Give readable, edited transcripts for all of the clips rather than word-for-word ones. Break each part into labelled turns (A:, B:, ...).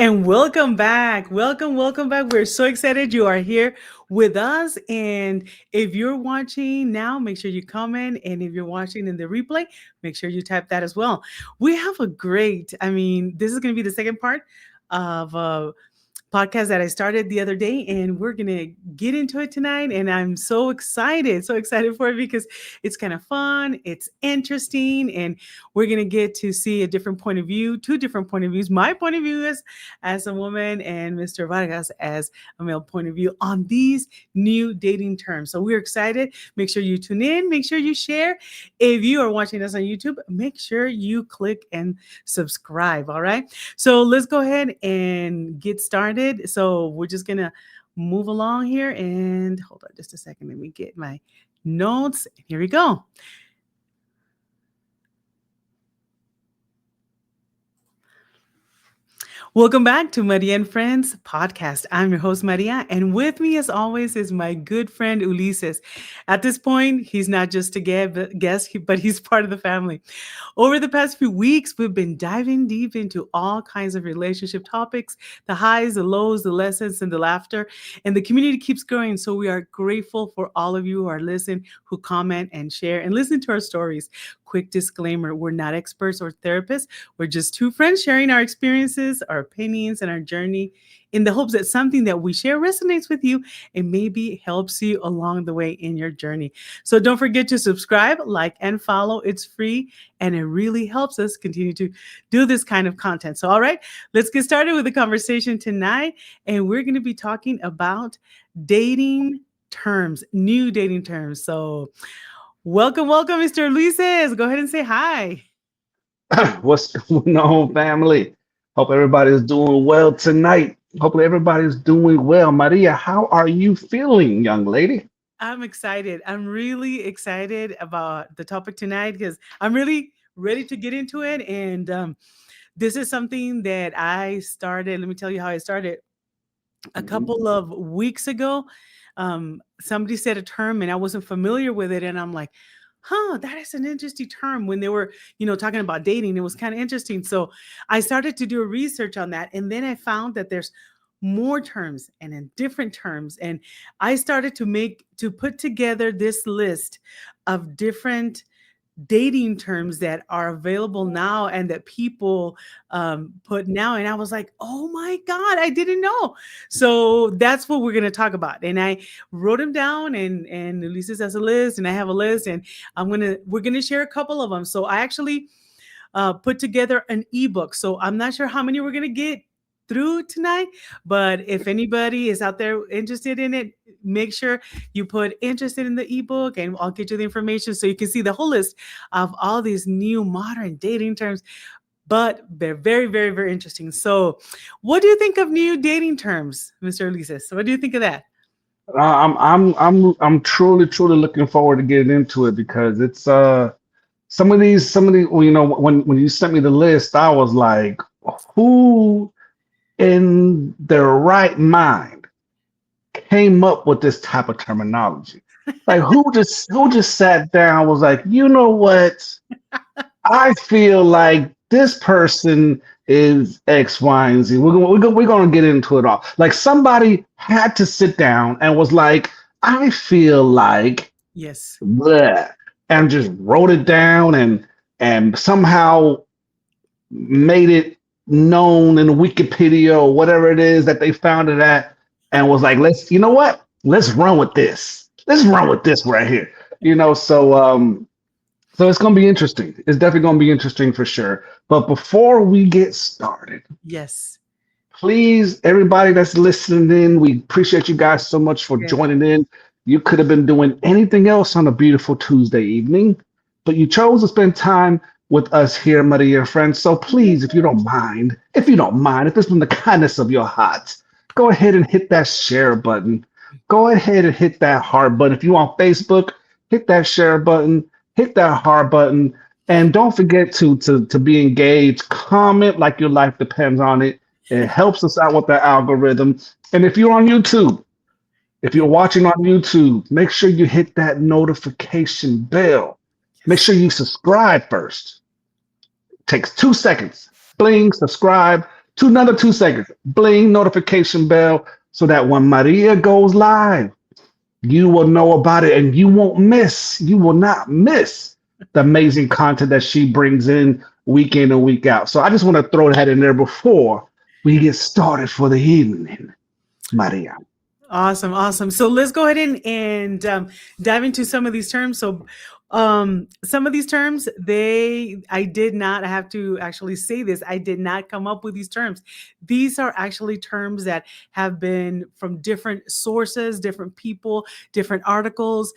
A: And welcome back. Welcome back. We're so excited you are here with us. And if you're watching now, make sure you comment. And if you're watching in the replay, make sure you type that as well. We have this is going to be the second part of podcast that I started the other day, and we're gonna get into it tonight. And I'm so excited for it because it's kind of fun, it's interesting, and we're gonna get to see a different point of view, two different point of views. My point of view is as a woman, and Mr. Vargas as a male point of view on these new dating terms. So we're excited. Make sure you tune in, make sure you share. If you are watching us on YouTube, make sure you click and subscribe. All right. So let's go ahead and get started. So we're just going to move along here and hold on just a second. Let me get my notes. Here we go. Welcome back to Maria and Friends podcast. I'm your host, Maria, and with me, as always, is my good friend, Ulises. At this point, he's not just a guest, but he's part of the family. Over the past few weeks, we've been diving deep into all kinds of relationship topics, the highs, the lows, the lessons, and the laughter, and the community keeps growing. So we are grateful for all of you who are listening, who comment and share and listen to our stories. Quick disclaimer, we're not experts or therapists. We're just two friends sharing our experiences, our opinions, and our journey in the hopes that something that we share resonates with you and maybe helps you along the way in your journey. So don't forget to subscribe, like, and follow. It's free, and it really helps us continue to do this kind of content. So, all right, let's get started with the conversation tonight. And we're going to be talking about dating terms, new dating terms. So, welcome, Mr. Ulises. Go ahead and say hi.
B: What's going on, family? Hope everybody's doing well tonight. Hopefully, everybody's doing well. Maria, how are you feeling, young lady?
A: I'm excited. I'm really excited about the topic tonight because I'm really ready to get into it. And this is something that I started. Let me tell you how I started. A
B: Mhm.
A: couple of weeks ago, somebody said a term and I wasn't familiar with it. And I'm like, that is an interesting term. When they were, talking about dating, it was kind of interesting. So I started to do a research on that. And then I found that there's more terms and in different terms. And I started to put together this list of different dating terms that are available now and that people put now. And I was like, oh my God, I didn't know. So that's what we're going to talk about. And I wrote them down, and Ulises has a list and I have a list, and we're going to share a couple of them. So I actually put together an ebook. So I'm not sure how many we're going to get through tonight, but if anybody is out there interested in it, make sure you put interested in the ebook, and I'll get you the information so you can see the whole list of all these new modern dating terms. But they're very, very, very interesting. So, what do you think of new dating terms, Mr. Ulises? What do you think of that?
B: I'm truly looking forward to getting into it because it's some of these well, when you sent me the list, I was like, who in their right mind came up with this type of terminology? Like who just sat down and was like, you know what? I feel like this person is X, Y, and Z. We're gonna get into it all. Like somebody had to sit down and was like, I feel like
A: Yes.
B: bleh, and just wrote it down and somehow made it known in Wikipedia or whatever it is that they found it at, and was like, you know what? Let's run with this. Let's run with this right here. So it's going to be interesting. It's definitely going to be interesting for sure. But before we get started,
A: Yes.
B: please, everybody that's listening in, we appreciate you guys so much for
A: Yes.
B: joining in. You could have been doing anything else on a beautiful Tuesday evening, but you chose to spend time with us here, Maria and friends. So please, if it's from the kindness of your heart, go ahead and hit that share button. Go ahead and hit that heart button. If you're on Facebook, hit that share button, hit that heart button, and don't forget to be engaged. Comment like your life depends on it. It helps us out with the algorithm. And if you're on YouTube, if you're
A: Yes.
B: watching on YouTube, make sure you hit that notification bell. Make
A: Yes.
B: sure you subscribe first. Takes 2 seconds. Bling, subscribe. another 2 seconds. Bling, notification bell, so that when Maria goes live, you will know about it and you will not miss the amazing content that she brings in and week out. So I just want to throw that in there before we get started for the evening, Maria.
A: Awesome, awesome. So let's go ahead and dive into some of these terms. So, some of these terms, I did not I have to actually say this. I did not come up with these terms. These are actually terms that have been from different sources, different people, different articles.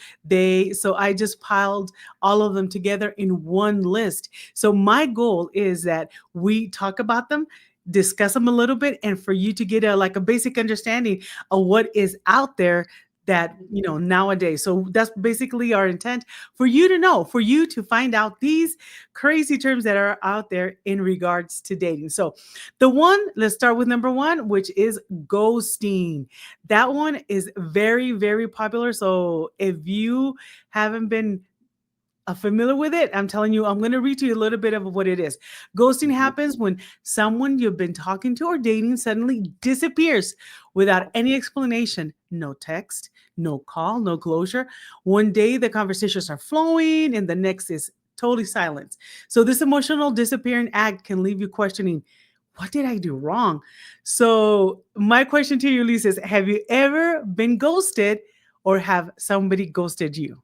A: So I just piled all of them together in one list. So my goal is that we talk about them, discuss them a little bit, and for you to get a basic understanding of what is out there that nowadays. So that's basically our intent, for you to know, for you to find out these crazy terms that are out there in regards to dating. So let's start with number one, which is ghosting. That one is very, very popular. So if you haven't been familiar with it, I'm telling you, I'm going to read to you a little bit of what it is. Ghosting happens when someone you've been talking to or dating suddenly disappears without any explanation. No text, no call, no closure. One day the conversations are flowing, and the next is totally silence. So this emotional disappearing act can leave you questioning, what did I do wrong? So my question to you, Lisa, is, have you ever been ghosted, or have somebody ghosted you?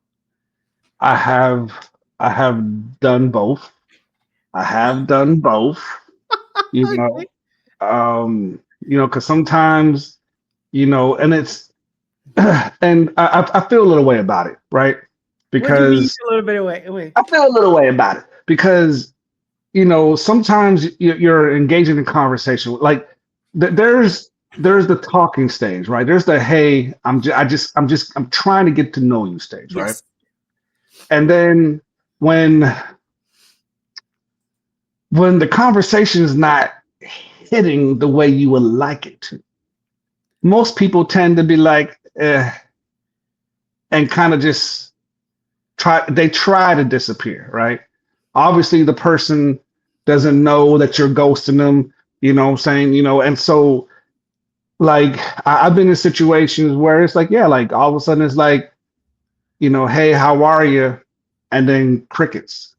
B: I have I have done both. I have done both. You
A: Okay.
B: know, because sometimes, and it's and I feel a little way about it, right?
A: What do you mean
B: Because
A: a little bit away? Away.
B: I feel a little way about it because sometimes you're engaging in conversation. Like there's the talking stage, right? There's the hey, I'm trying to get to know you stage, right?
A: Yes.
B: And then when when the conversation is not hitting the way you would like it to, most people tend to be like, and kind of just try to disappear, right? Obviously, the person doesn't know that you're ghosting them, what I'm saying, and so like I've been in situations where it's like, yeah, like all of a sudden it's like, hey, how are you? And then crickets,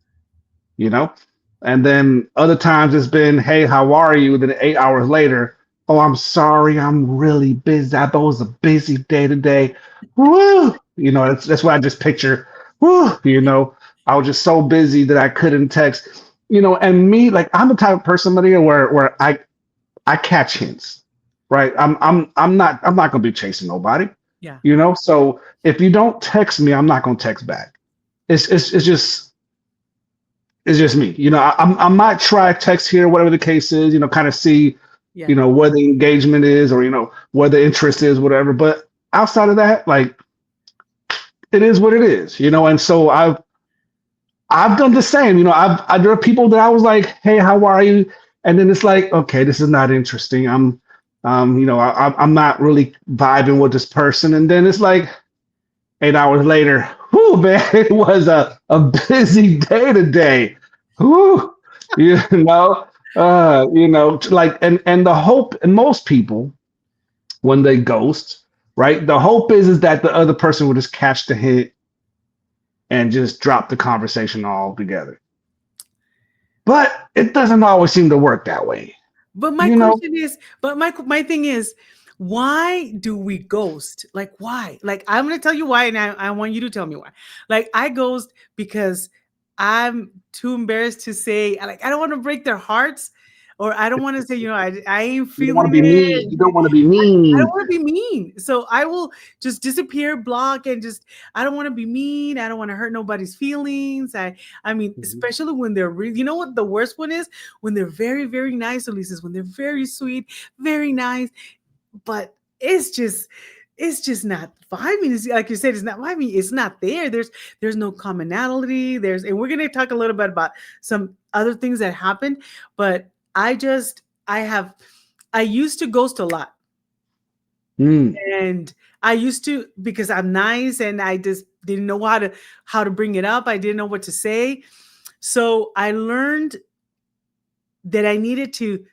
B: you know? And then other times it's been, hey, how are you? Then 8 hours later, oh, I'm sorry, I'm really busy. I thought it was a busy day today. Woo! That's why I just picture, woo, I was just so busy that I couldn't text. And me, like I'm the type of person, Maria, where I catch hints, right? I'm not gonna be chasing nobody,
A: Yeah.
B: So if you don't text me, I'm not gonna text back. It's just me. I might try text here, whatever the case is, kind of see,
A: Yeah.
B: where the engagement is or, where the interest is, whatever. But outside of that, like it is what it is, and so I've done the same. There are people that I was like, hey, how are you? And then it's like, okay, this is not interesting. I'm not really vibing with this person. And then it's like 8 hours later, whoo, man, it was a busy day today. Whoo, you know, like, and the hope, and most people, when they ghost, right, the hope is that the other person will just catch the hint and just drop the conversation altogether. But it doesn't always seem to work that way,
A: But my
B: you know?
A: question is, my thing is, why do we ghost? Like, why? Like, I'm gonna tell you why, and I want you to tell me why. Like, I ghost because I'm too embarrassed to say, like, I don't want to break their hearts, or I don't want to say, I ain't
B: You don't want to
A: feeling
B: be mean. You don't
A: it.
B: want to be
A: I don't
B: mean.
A: want to be mean. So I will just disappear, block, and just I don't want to be mean. I don't want to hurt nobody's feelings. I mean,
B: Mhm.
A: especially when they're you know what the worst one is? When they're very, very nice, Ulises, when they're very sweet, very nice, but it's just not vibing. It's, like you said, it's not vibing. It's not there. There's no commonality. And we're gonna talk a little bit about some other things that happened, but I have I used to ghost a lot.
B: Mm.
A: And I used to, because I'm nice and I just didn't know how to bring it up. I didn't know what to say. So I learned that I needed to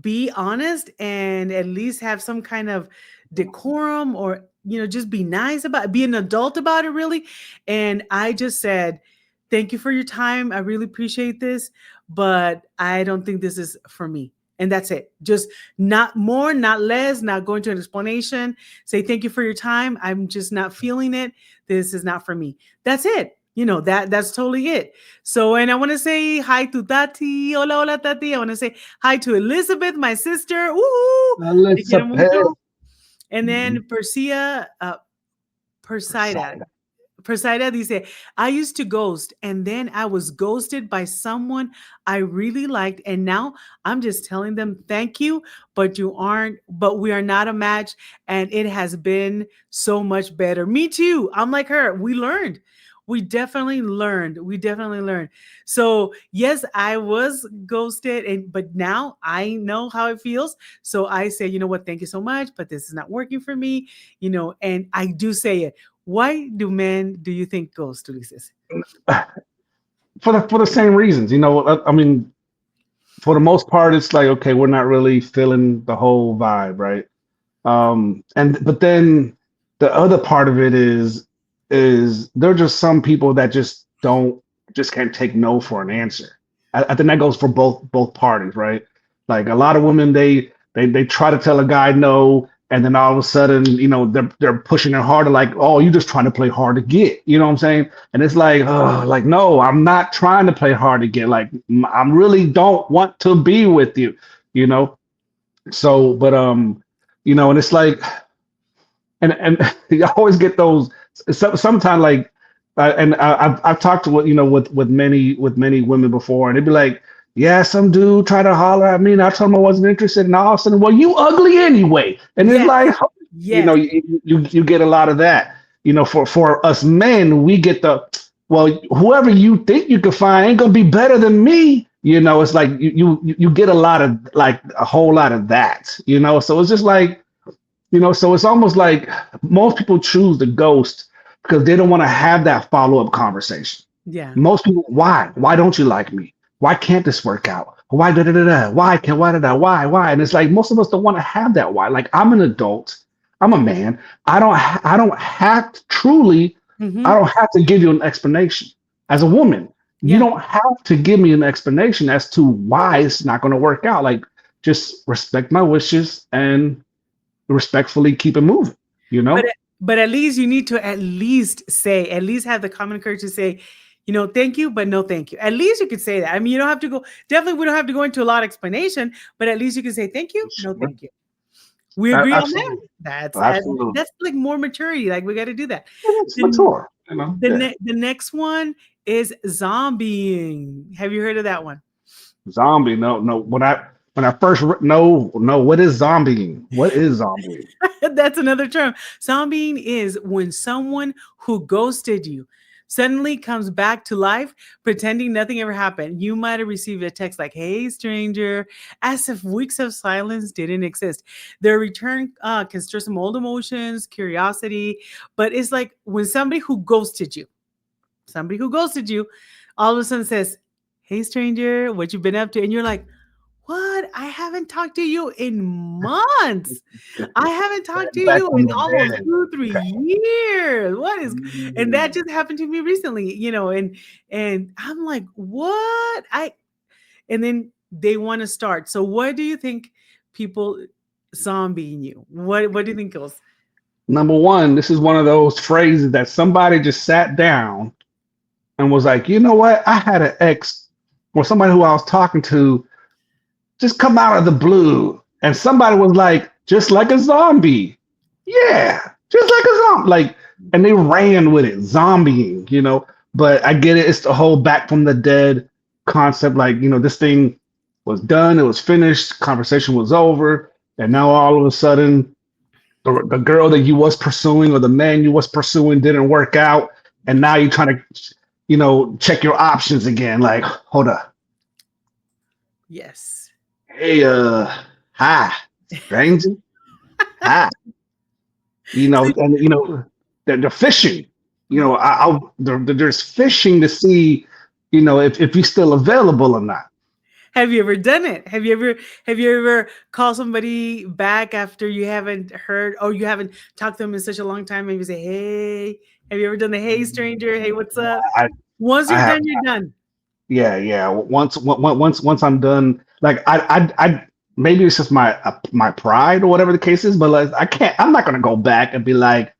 A: be honest and at least have some kind of decorum, or just be nice about it, be an adult about it, really. And I just said, thank you for your time, I really appreciate this, but I don't think this is for me. And that's it. Just not more, not less, not going to an explanation. Say thank you for your time, I'm just not feeling it, this is not for me. That's it. That's totally it. So, and I want to say hi to Tati. Hola, hola, Tati. I want to say hi to Elizabeth, my sister. Ooh, te quiero
B: Elizabeth.
A: mucho. And then Persia, Persaida. Persaida dice, I used to ghost and then I was ghosted by someone I really liked. And now I'm just telling them thank you, but we are not a match. And it has been so much better. Me too. I'm like her. We learned. We definitely learned. We definitely learned. So yes, I was ghosted, but now I know how it feels. So I say, you know what, thank you so much, but this is not working for me, and I do say it. Why do men, do you think, ghost, Ulises?
B: For the same reasons, I mean, for the most part, it's like, okay, we're not really feeling the whole vibe, right? And but then the other part of it is there are just some people that just can't take no for an answer. I think that goes for both parties, right? Like a lot of women, they try to tell a guy no, and then all of a sudden, they're pushing it harder, like, oh, you just trying to play hard to get, you know what I'm saying? And it's like, oh, like, no, I'm not trying to play hard to get. Like, I really don't want to be with you, you know. So, but and it's like, and you always get those. Sometimes, like, I've talked to with many women before, and they'd be like, yeah, some dude tried to holler at me, and I told him I wasn't interested, and all of a sudden, well, you ugly anyway, and it's
A: Yes,
B: like,
A: yes,
B: you get a lot of that. For us men, we get the, well, whoever you think you can find ain't gonna be better than me. It's like you get a lot of, like, a whole lot of that. So it's just like, so it's almost like most people choose the ghost because they don't want to have that follow-up conversation.
A: yeah.
B: Most people, why? Why don't you like me? Why can't this work out? Why da da da da? Why da da? Why? And it's like most of us don't want to have that why. Like, I'm an adult, I'm a man. I don't have to, truly. I
A: Hmm.
B: don't have to give you an explanation. As a woman, you
A: Yeah.
B: don't have to give me an explanation as to why it's not going to work out. Like, just respect my wishes and respectfully keep it moving. You
A: But
B: know.
A: but at least you need to at least have the common courage to say, thank you, but no thank you. At least you could say that. I mean, you don't have to go, definitely we don't have to go into a lot of explanation, but at least you can say thank you, no
B: Sure.
A: thank you. We agree on that.
B: Absolutely.
A: That's
B: Absolutely.
A: that's like more maturity. Like we got to do that.
B: It's
A: Then
B: mature. Yeah.
A: the next one is zombieing. Have you heard of that one?
B: Zombie. No, no. When I first no, no. What is zombieing? What is zombieing?
A: That's another term. Zombieing is when someone who ghosted you suddenly comes back to life, pretending nothing ever happened. You might have received a text like, "Hey, stranger," as if weeks of silence didn't exist. Their return can stir some old emotions, curiosity, but it's like when somebody who ghosted you, all of a sudden says, "Hey, stranger, what you been up to?" And you're like, "What? I haven't talked to you in months. I haven't talked to
B: Back
A: you
B: from
A: in
B: the
A: almost
B: dead.
A: 2, 3 years. What is?" And that
B: Mm.
A: just happened to me recently, and I'm like, "What?" And then they wanna start. So what do you think people zombieing you? What do you think goes?
B: Number one, this is one of those phrases that somebody just sat down and was like, you know what? I had an ex or somebody who I was talking to just come out of the blue, and somebody was like, just like a zombie. Yeah, just like a zombie. Like, and they ran with it, zombieing, But I get it. It's the whole back from the dead concept. Like, this thing was done, it was finished, conversation was over, and now all of a sudden, the girl that you was pursuing or the man you was pursuing didn't work out, and now you're trying to, check your options again. Like, hold up,
A: Yes.
B: hey, hi, stranger, hi.
A: So
B: And they're fishing. There's fishing to see, if he's still available or not.
A: Have you ever done it? Have you ever called somebody back after you haven't heard or you haven't talked to them in such a long time and you say, "Hey," have you ever done the "Hey stranger, hey, what's up?"
B: I
A: Once
B: I
A: you're
B: have.
A: done, you're done.
B: Yeah, yeah. Once I'm done, like maybe it's just my pride or whatever the case is, but like I can't. I'm not gonna go back and be like,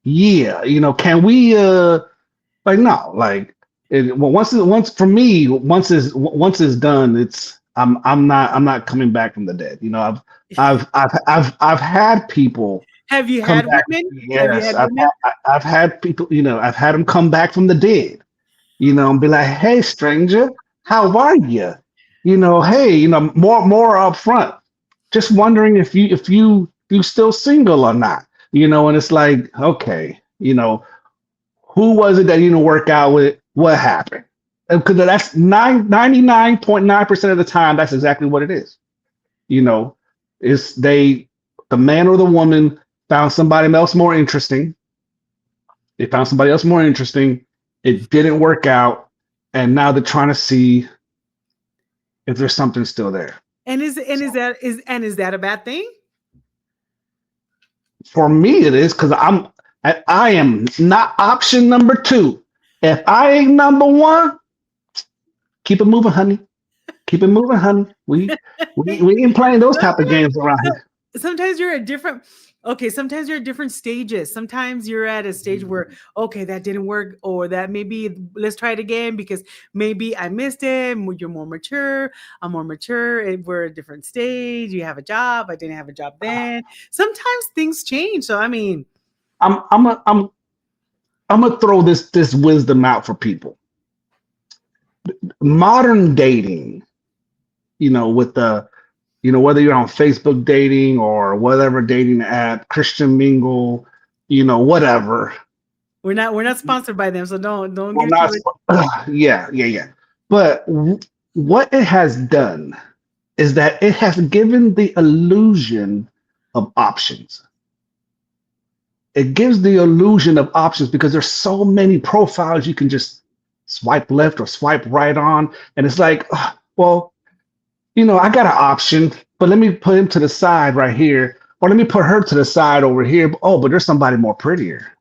B: yeah, can we like no, like well, once for me, once it's done, I'm not coming back from the dead. I've had people
A: Have you
B: come
A: had
B: back.
A: women? Have you
B: Yes,
A: had women?
B: I've had people. I've had them come back from the dead, and be like, "Hey, stranger, how are you? Hey, more upfront. Just wondering if you still single or not. And it's like, okay, who was it that you didn't work out with? What happened? Because that's 99.9% of the time, that's exactly what it is. You know, it's the man or the woman found somebody else more interesting. They found somebody else more interesting. It didn't work out, and now they're trying to see if there's something still there.
A: And is
B: So
A: that a bad thing?
B: for me, it is because I am not option number two. If I ain't number one, keep it moving, honey. Keep it moving, honey. We ain't playing those type of games around
A: No,
B: here.
A: sometimes you're at different okay, sometimes you're at different stages. Sometimes you're at a stage where, okay, that didn't work, or that maybe let's try it again because maybe I missed it. You're more mature. I'm more mature. We're at a different stage. You have a job. I didn't have a job then. Sometimes things change. So I mean,
B: I'm I'm a, I'm I'm gonna throw this wisdom out for people. Modern dating, with the whether you're on Facebook dating or whatever dating app, Christian Mingle, whatever.
A: we're not sponsored by them, so don't
B: Well,
A: give too
B: not,
A: much.
B: yeah, yeah, yeah. But what it has done is that it has given the illusion of options. It gives the illusion of options because there's so many profiles you can just swipe left or swipe right on, and it's like, well, I got an option, but let me put him to the side right here, or let me put her to the side over here. Oh, but there's somebody more prettier.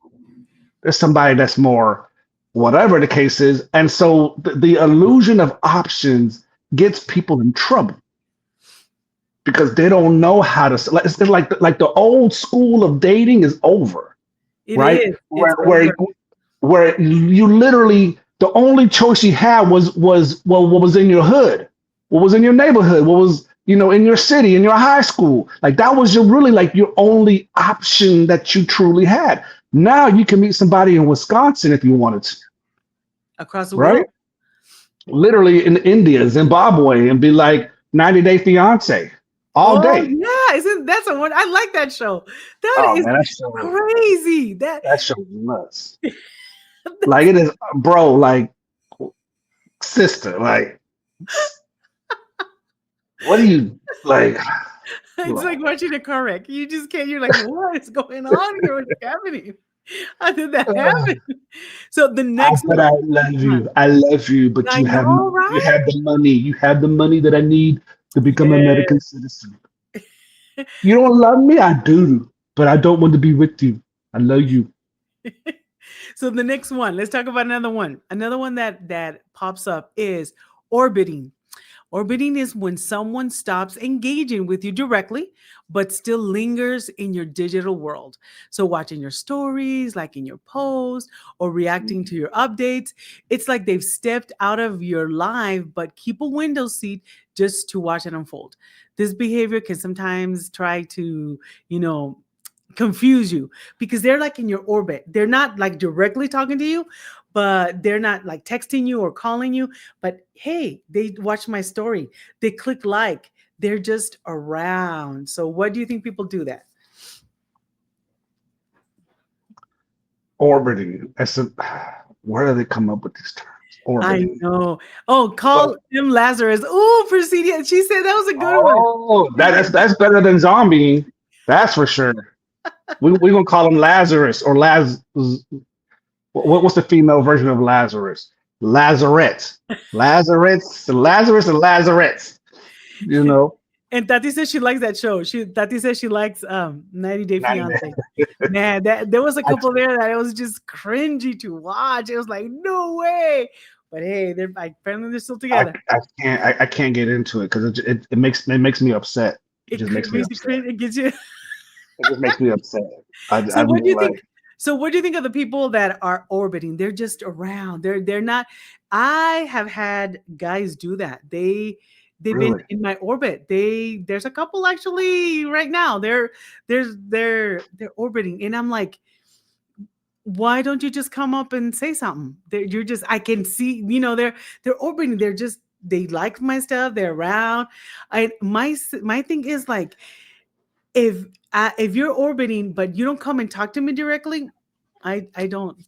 B: There's somebody that's more whatever the case is. And so the illusion of options gets people in trouble because they don't know how to it's like the old school of dating is over,
A: It
B: right?
A: is.
B: Where
A: It's
B: where
A: over.
B: where you literally the only choice you had was well, what was in your hood, what was in your neighborhood, what was in your city, in your high school. Like that was your really like your only option that you truly had. Now you can meet somebody in Wisconsin if you wanted to,
A: Across the
B: right?
A: world.
B: Literally in India, Zimbabwe, and be like 90 Day Fiance all
A: Oh
B: day.
A: yeah, isn't that's a one? I like that show. That
B: Oh
A: is
B: man,
A: crazy. That
B: that show nuts. Like it is, bro. Like sister, like what do you like?
A: it's like
B: Lord.
A: watching a car wreck. You just can't. You're like, what is going on here? What's happening? How did that happen? So the
B: I
A: next
B: said
A: one.
B: I love
A: Huh.
B: you. I love you, but
A: I know,
B: you
A: right?
B: have the money. You have the money that I need to become a
A: Yeah.
B: American citizen. You don't love me? I do, but I don't want to be with you. I love you.
A: So the next one. Let's talk about another one. Another one that pops up is orbiting. Orbiting is when someone stops engaging with you directly, but still lingers in your digital world. So, watching your stories, liking your posts, or reacting to your updates. It's like they've stepped out of your life, but keep a window seat just to watch it unfold. This behavior can sometimes try to, you know, confuse you because they're like in your orbit. They're not like directly talking to you, but they're not like texting you or calling you. But hey, they watch my story. They click like. They're just around. So what do you think people do that?
B: Orbiting. I said, where do they come up with these terms?
A: I
B: Orbiting.
A: know. Oh,
B: But
A: call him Lazarus. Oh, Presidia. She said that was a good one.
B: oh,
A: She
B: that's better than zombie. That's for sure. We gonna call him Lazarus or what's the female version of Lazarus? Lazarette. Lazarus and Lazarets. you know,
A: And Tati says she likes that show. Tati says she likes 90 Day
B: 90
A: Fiance. Man, that there was a couple there that it was just cringy to watch. It was like, no way. But hey, they're like apparently they're still together.
B: I can't get into it because it makes me upset. It just makes me
A: Makes you
B: upset.
A: cringe. It gets you.
B: It just makes me upset.
A: So
B: I'm
A: what do you
B: like,
A: think? So what do you think of the people that are orbiting? They're just around. They're not. I have had guys do that. They've been
B: really?
A: in my orbit. There's a couple actually right now. They're orbiting, and I'm like, why don't you just come up and say something? You're just I can see. They're orbiting. They like my stuff. They're around. My thing is like if if you're orbiting but you don't come and talk to me directly, I don't.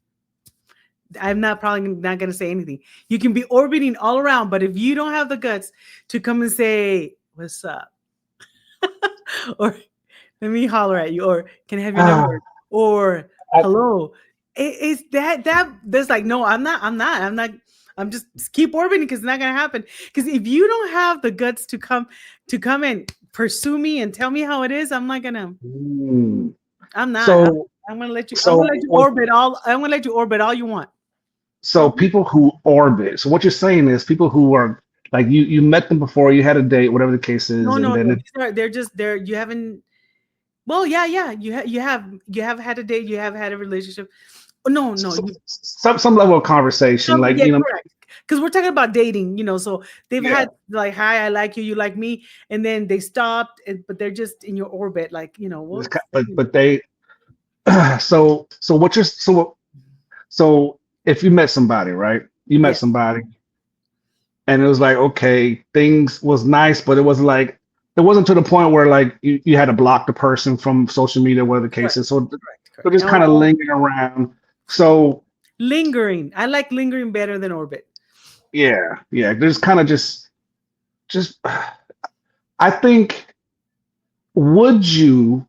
A: I'm not probably not going to say anything. You can be orbiting all around, but if you don't have the guts to come and say what's up, or let me holler at you, or can I have your
B: Ah,
A: number, or
B: I,
A: hello, it's that's like no, I'm not. I'm just keep orbiting because it's not gonna happen. Because if you don't have the guts to come and pursue me and tell me how it is, I'm not gonna.
B: mm.
A: I'm not.
B: So
A: I'm gonna let you. I'm
B: so
A: gonna let you
B: what?
A: orbit all. I'm gonna let you orbit all you want.
B: So
A: Mhm.
B: people who orbit. So what you're saying is people who are like you met them before, you had a date, whatever the case is,
A: No,
B: and
A: no,
B: then
A: no. They're just they're. You haven't. Well, yeah, yeah. You have had a date. You have had a relationship. Oh, no, no.
B: some level of conversation, like
A: Yeah, correct. Because we're talking about dating. So they've
B: yeah.
A: had like, hi, I like you, you like me, and then they stopped, but they're just in your orbit. Like, what's
B: But they so what you're so if you met somebody, right? You met
A: yes,
B: somebody and it was like, okay, things was nice, but it wasn't to the point where like you had to block the person from social media, whatever the case
A: correct,
B: is. So
A: correct.
B: just kind of lingering around. So
A: Lingering. I like lingering better than orbit.
B: yeah, there's kind of just I think would you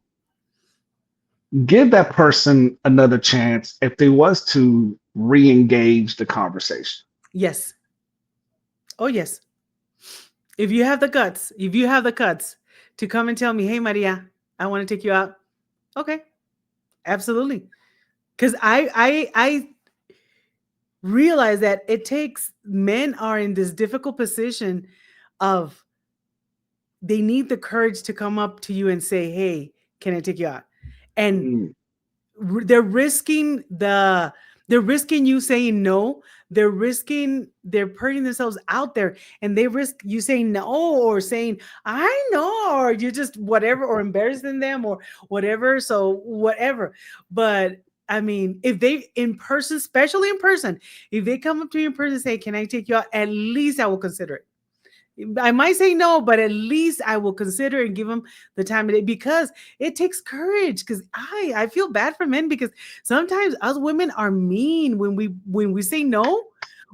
B: give that person another chance if they was to re-engage the conversation?
A: Yes. Oh, yes. If you have the guts to come and tell me, hey, Maria, I want to take you out. Okay, absolutely. Because I realize that it takes men are in this difficult position of they need the courage to come up to you and say, hey, can I take you out? And
B: Mm,
A: they're risking they're risking you saying no. They're putting themselves out there, and they risk you saying no or saying I know, or you just whatever, or embarrassing them or whatever. So whatever. But I mean, if they in person, especially in person, if they come up to you in person and say, can I take you out, at least I will consider it. I might say no, but at least I will consider and give them the time of day, because it takes courage. Because I feel bad for men, because sometimes us women are mean when we say no.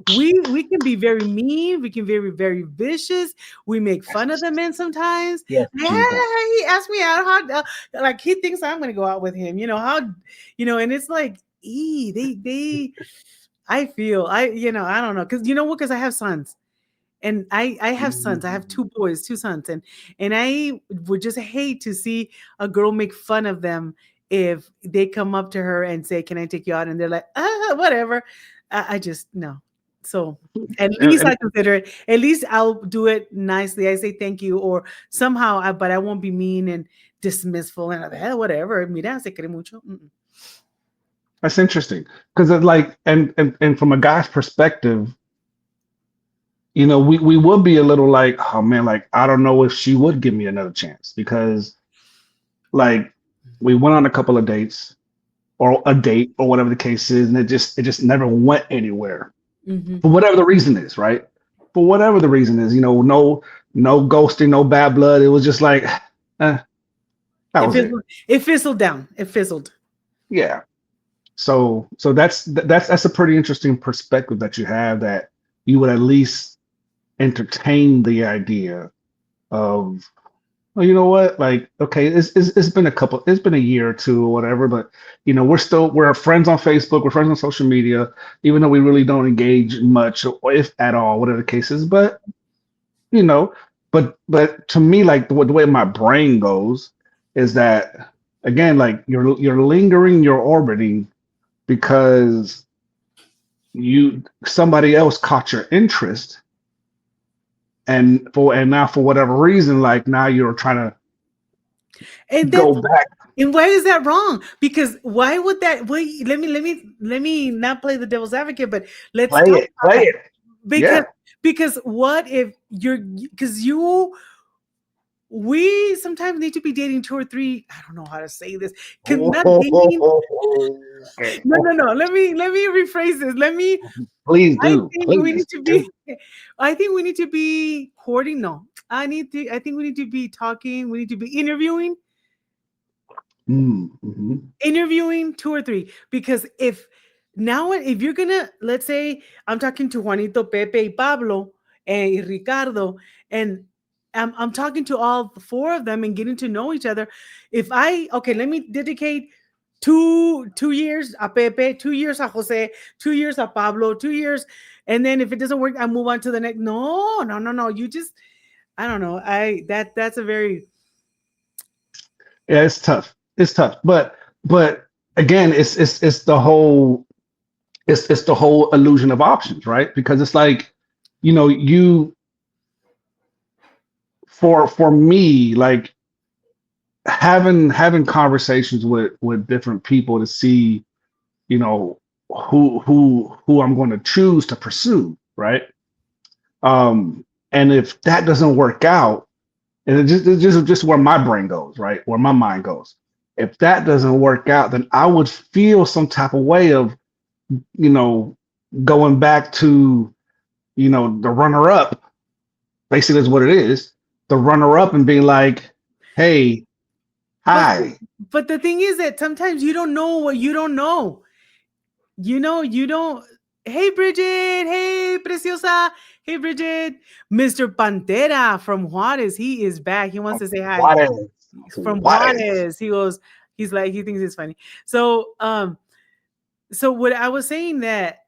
A: We can be very mean. We can be very very vicious. We make fun of the men sometimes.
B: yes,
A: Yeah,
B: Jesus.
A: he asked me out. Like he thinks I'm going to go out with him. And it's like, they. I feel I don't know, because you know what? Because I have sons, and I have sons. I have
B: Mm.
A: two boys, two sons, and I would just hate to see a girl make fun of them if they come up to her and say, "Can I take you out?" And they're like, whatever. I just no. So at least
B: And
A: I consider it. At least I'll do it nicely. I say thank you, or somehow, but I won't be mean and dismissful and whatever. Mira, se cree mucho. Mm-mm.
B: that's interesting because like and from a guy's perspective, we would be a little like, oh man, like I don't know if she would give me another chance because like we went on a couple of dates or a date or whatever the case is, and it just never went anywhere
A: Mhm.
B: for whatever the reason is, right? For whatever the reason is, no ghosting, no bad blood. It was just like, eh, that
A: It
B: was it.
A: fizzled. It fizzled down. It fizzled.
B: Yeah. So that's a pretty interesting perspective that you have that you would at least entertain the idea of, well, you know what, like, okay, it's been a year or two or whatever, but we're friends on Facebook, we're friends on social media, even though we really don't engage much or if at all, whatever the case is. But you know, but to me, like the way my brain goes is that again, like you're lingering, you're orbiting because you somebody else caught your interest, and now for whatever reason, like now you're trying to
A: And
B: go
A: that's
B: back.
A: and why is that wrong? Because why would that wait, let me not play the devil's advocate, but let's talk about
B: Play
A: that.
B: it.
A: Because
B: Yeah.
A: because what if you're because you we sometimes need to be dating two or three. I don't know how to say this. Not dating.
B: Okay.
A: No. Let me rephrase this.
B: Please
A: I
B: do.
A: think we
B: Please
A: need to
B: do.
A: be. I think we need to be courting. No, I think we need to be talking. We need to be
B: Mm-hmm.
A: interviewing two or three. Because if you're gonna, let's say I'm talking to Juanito, Pepe, y Pablo, and Ricardo, and I'm talking to all four of them and getting to know each other. If I okay, let me dedicate 2 years a Pepe, 2 years a Jose, 2 years a Pablo, 2 years, and then if it doesn't work, I move on to the next. No. You just I don't know. That's a very
B: Yeah, it's tough. It's tough. But again, it's the whole it's the whole illusion of options, right? Because it's like, you for me, like having conversations with different people to see, you know, who I'm going to choose to pursue, right? And if that doesn't work out, and it's just where my brain goes, right? Where my mind goes. If that doesn't work out, then I would feel some type of way of, you know, going back to, the runner up, basically is what it is, the runner up and being like, hey,
A: but
B: hi.
A: but the thing is that sometimes you don't know what you don't know. You don't. Hey, Bridget. Hey, Preciosa. Hey, Bridget. Mr. Pantera from Juarez. He is back. He wants to say hi.
B: What is?
A: He's from
B: What is?
A: Juarez. He's like, he thinks it's funny. So what I was saying that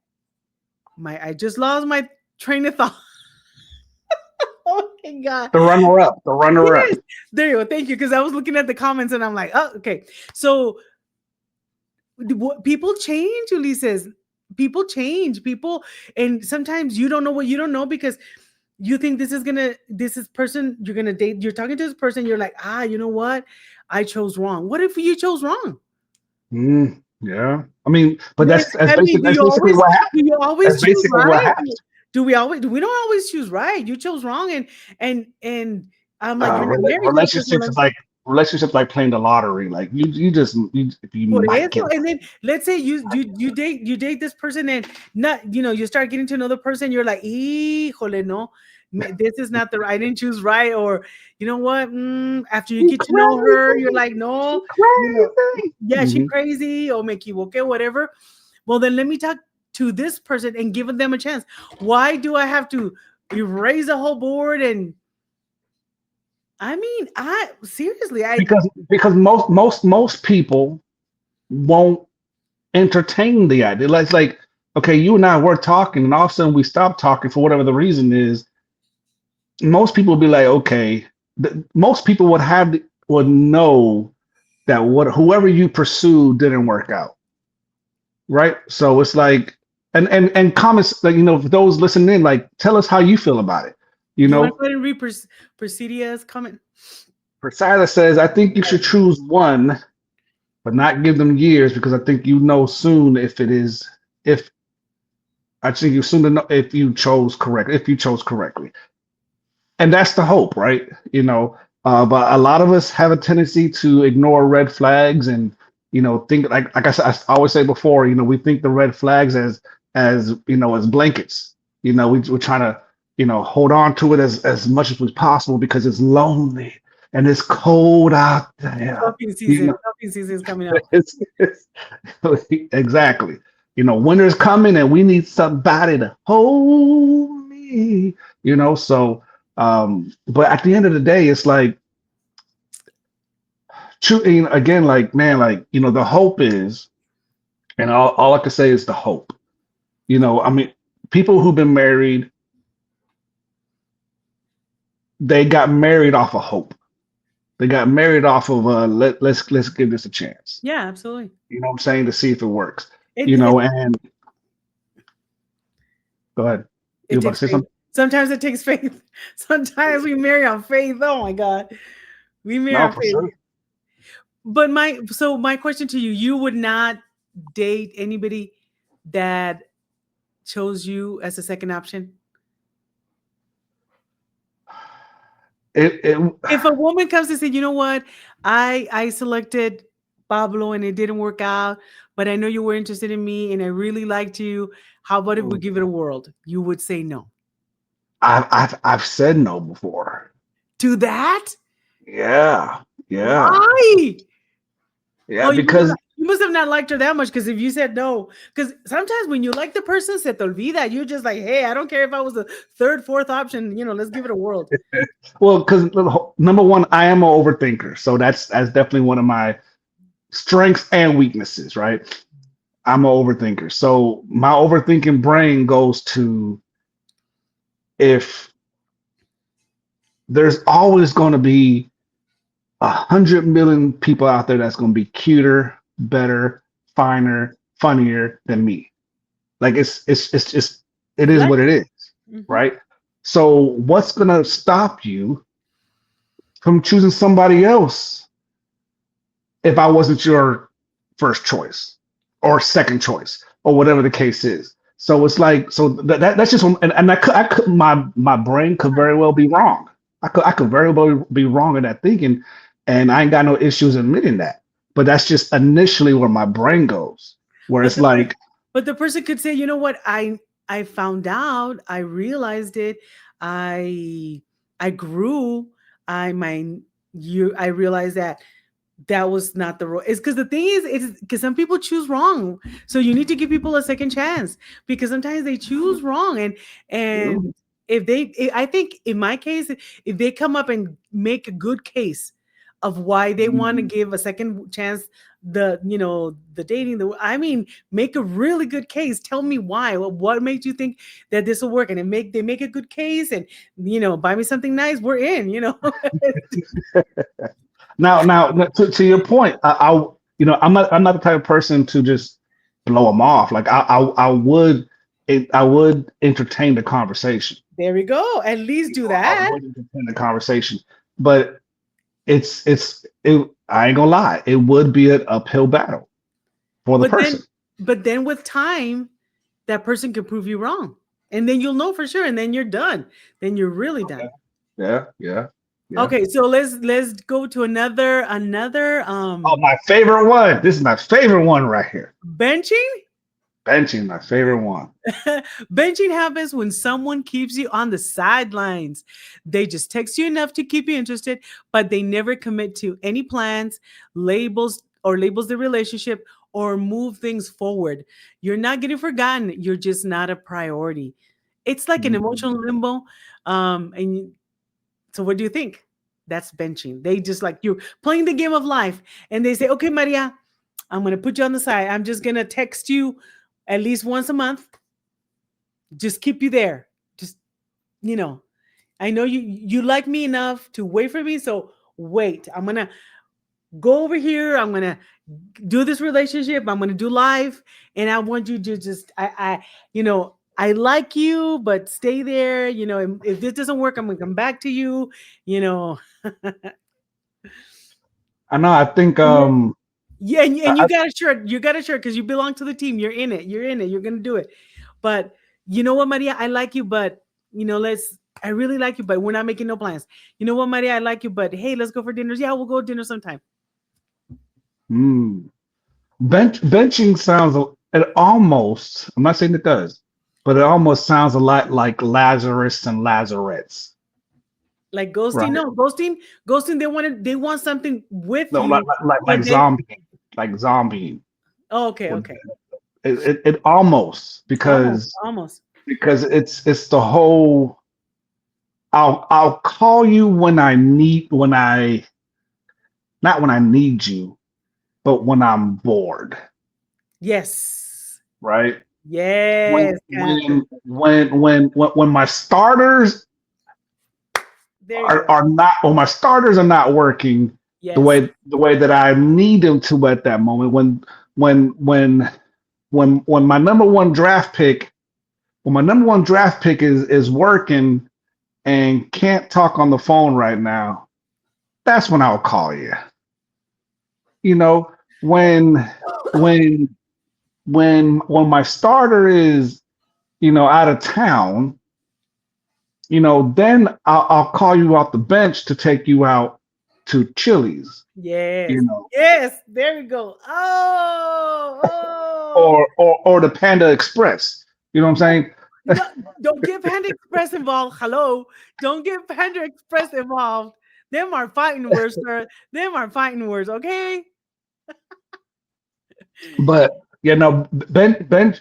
A: I just lost my train of thought. Oh my God.
B: The runner up, the runner up.
A: Yes. There you go. Thank you. Because I was looking at the comments and I'm like, oh, okay. So people change, Ulises. People change. People, and sometimes you don't know what you don't know because you think this is person you're gonna date. You're talking to this person. You're like, you know what? I chose wrong. What if you chose wrong?
B: Yeah. I mean, but
A: Next, I mean,
B: that's basically what
A: do
B: happened.
A: you
B: That's
A: always choose
B: basically what
A: right?
B: happened.
A: We don't always choose right. You chose wrong, and I'm like, you're not married to the person.
B: Relationships is like playing the lottery. Like you
A: Por
B: might
A: eso,
B: get
A: and then let's say you date this person and not you start getting to know the person. You're like, híjole, no, this is not the right. I didn't choose right, or you know what? After you
B: you
A: get to know her, you're
B: crazy.
A: like, no,
B: You
A: you know,
B: crazy.
A: yeah, she
B: Hmm.
A: crazy or me equivoqué, whatever. Well, then let me talk to this person and give them a chance. Why do I have to erase the whole board? And I mean, I seriously,
B: Because most people won't entertain the idea. Like, it's like, okay, you and I were talking, and all of a sudden we stopped talking for whatever the reason is. Most people would be like, okay, most people would know that what whoever you pursue didn't work out, right? So it's like, and comments, like, for those listening in, like, tell us how you feel about it. You
A: you want to
B: know,
A: go ahead and read Presidia's comment.
B: Priscilla says, I think you should choose one, but not give them years because I think you know soon if I think you soon to know if you chose correctly. And that's the hope, right? But a lot of us have a tendency to ignore red flags and think like I always say before, we think the red flags as blankets. We're trying to hold on to it as much as possible because it's lonely and it's cold out there.
A: Cuffing
B: You
A: season.
B: know,
A: Cuffing season is coming up.
B: it's exactly. Winter's coming and we need somebody to hold me. So but at the end of the day, it's like shooting again, like, man, like, the hope is, and all I can say is the hope. I mean, people who've been married, they got married off of hope. They got married off of let's give this a chance.
A: Yeah, absolutely.
B: You know what I'm saying? To see if it works.
A: It
B: You
A: it
B: know, and go ahead. You
A: it
B: about to
A: takes
B: say
A: faith.
B: something?
A: Sometimes it takes faith. Sometimes we marry on faith. Oh my God. We marry
B: No,
A: on
B: for
A: faith.
B: sure.
A: But my question to you, you would not date anybody that chose you as a second option?
B: It
A: If a woman comes and say, you know what, I selected Pablo and it didn't work out, but I know you were interested in me and I really liked you. How about if we give it a whirl? You would say no
B: I've said no before.
A: to that?
B: Yeah, yeah,
A: Why?
B: yeah.
A: Oh,
B: Because
A: you must have not liked her that much because if you said no, because sometimes when you like the person, se te olvida. You're just like, hey, I don't care if I was the third, fourth option. Let's give it a whirl.
B: well, because number one, I am an overthinker, so that's definitely one of my strengths and weaknesses. Right, I'm an overthinker, so my overthinking brain goes to if there's always going to be 100 million people out there that's going to be cuter, better, finer, funnier than me. Like it's just it is
A: Like,
B: what it is,
A: mhm.
B: right? So what's gonna stop you from choosing somebody else if I wasn't your first choice or second choice or whatever the case is? So it's like that's just and I could my brain could very well be wrong. I could very well be wrong in that thinking, and I ain't got no issues admitting that. But that's just initially where my brain goes, where
A: But
B: it's
A: the per-
B: like,
A: but the person could say, you know what, I found out, I realized it, I I grew, I my you I realized that was not the role. It's because the thing is, it's because some people choose wrong. So you need to give people a second chance because sometimes they choose wrong. And if I think in my case, if they come up and make a good case of why they want to give a second chance, the dating, make a really good case. Tell me why. What made you think that this will work? And they make a good case and buy me something nice. We're in.
B: now to your point, I'm not the type of person to just blow them off. Like I would entertain the conversation.
A: There we go. At least do
B: I
A: that.
B: would entertain the conversation, but I ain't gonna lie, it would be an uphill battle for the
A: But
B: person.
A: then, but then with time, that person can prove you wrong, and then you'll know for sure, and then you're done. Then you're really
B: Okay.
A: done.
B: Yeah, yeah, yeah.
A: Okay, so let's go to another
B: Oh, my favorite one. This is my favorite one right here.
A: benching.
B: Benching, my favorite one.
A: Benching happens when someone keeps you on the sidelines. They just text you enough to keep you interested, but they never commit to any plans, labels the relationship, or move things forward. You're not getting forgotten. You're just not a priority. It's like an
B: Mhm.
A: emotional limbo. So what do you think? That's benching. They just like you playing the game of life, and they say, "Okay, Maria, I'm gonna put you on the side. I'm just gonna text you at least once a month, just keep you there. Just you know, I know you like me enough to wait for me, so wait. I'm gonna go over here. I'm gonna do this relationship. I'm gonna do live, and I want you to just I like you, but stay there. If this doesn't work, I'm gonna come back to you. You know,
B: I know. I think
A: yeah, yeah, and
B: I,
A: you got a shirt. You got a shirt because you belong to the team. You're in it. You're in it. You're gonna do it. But you know what, Maria? I like you, but let's. I really like you, but we're not making no plans. You know what, Maria? I like you, but hey, let's go for dinners. Yeah, we'll go to dinner sometime.
B: mm, benching sounds. It almost. I'm not saying it does, but it almost sounds a lot like Lazarus and Lazarettes,
A: Like ghosting,
B: right?
A: no, ghosting. They want something with
B: No, like
A: you,
B: like like,
A: but
B: like
A: then
B: zombie, like zombie.
A: oh, okay, okay,
B: It almost
A: almost,
B: because
A: almost.
B: it's the whole. I'll call you when I not when I need you, but when I'm bored,
A: Yes,
B: right?
A: yes,
B: When my starters
A: There you go.
B: are not, or my starters are not working
A: Yes.
B: the way that I need them to at that moment. When when when my number one draft pick, when my number one draft pick is working and can't talk on the phone right now, that's when I'll call you. You know, when when my starter is, out of town, then I'll call you off the bench to take you out to Chili's, you
A: Yes.
B: know,
A: Yes. There we go. Oh, oh.
B: or the Panda Express. You know what I'm saying?
A: No, don't get Panda Express involved. Hello. Don't get Panda Express involved. Them are fighting words, sir. Them are fighting words, okay?
B: But Ben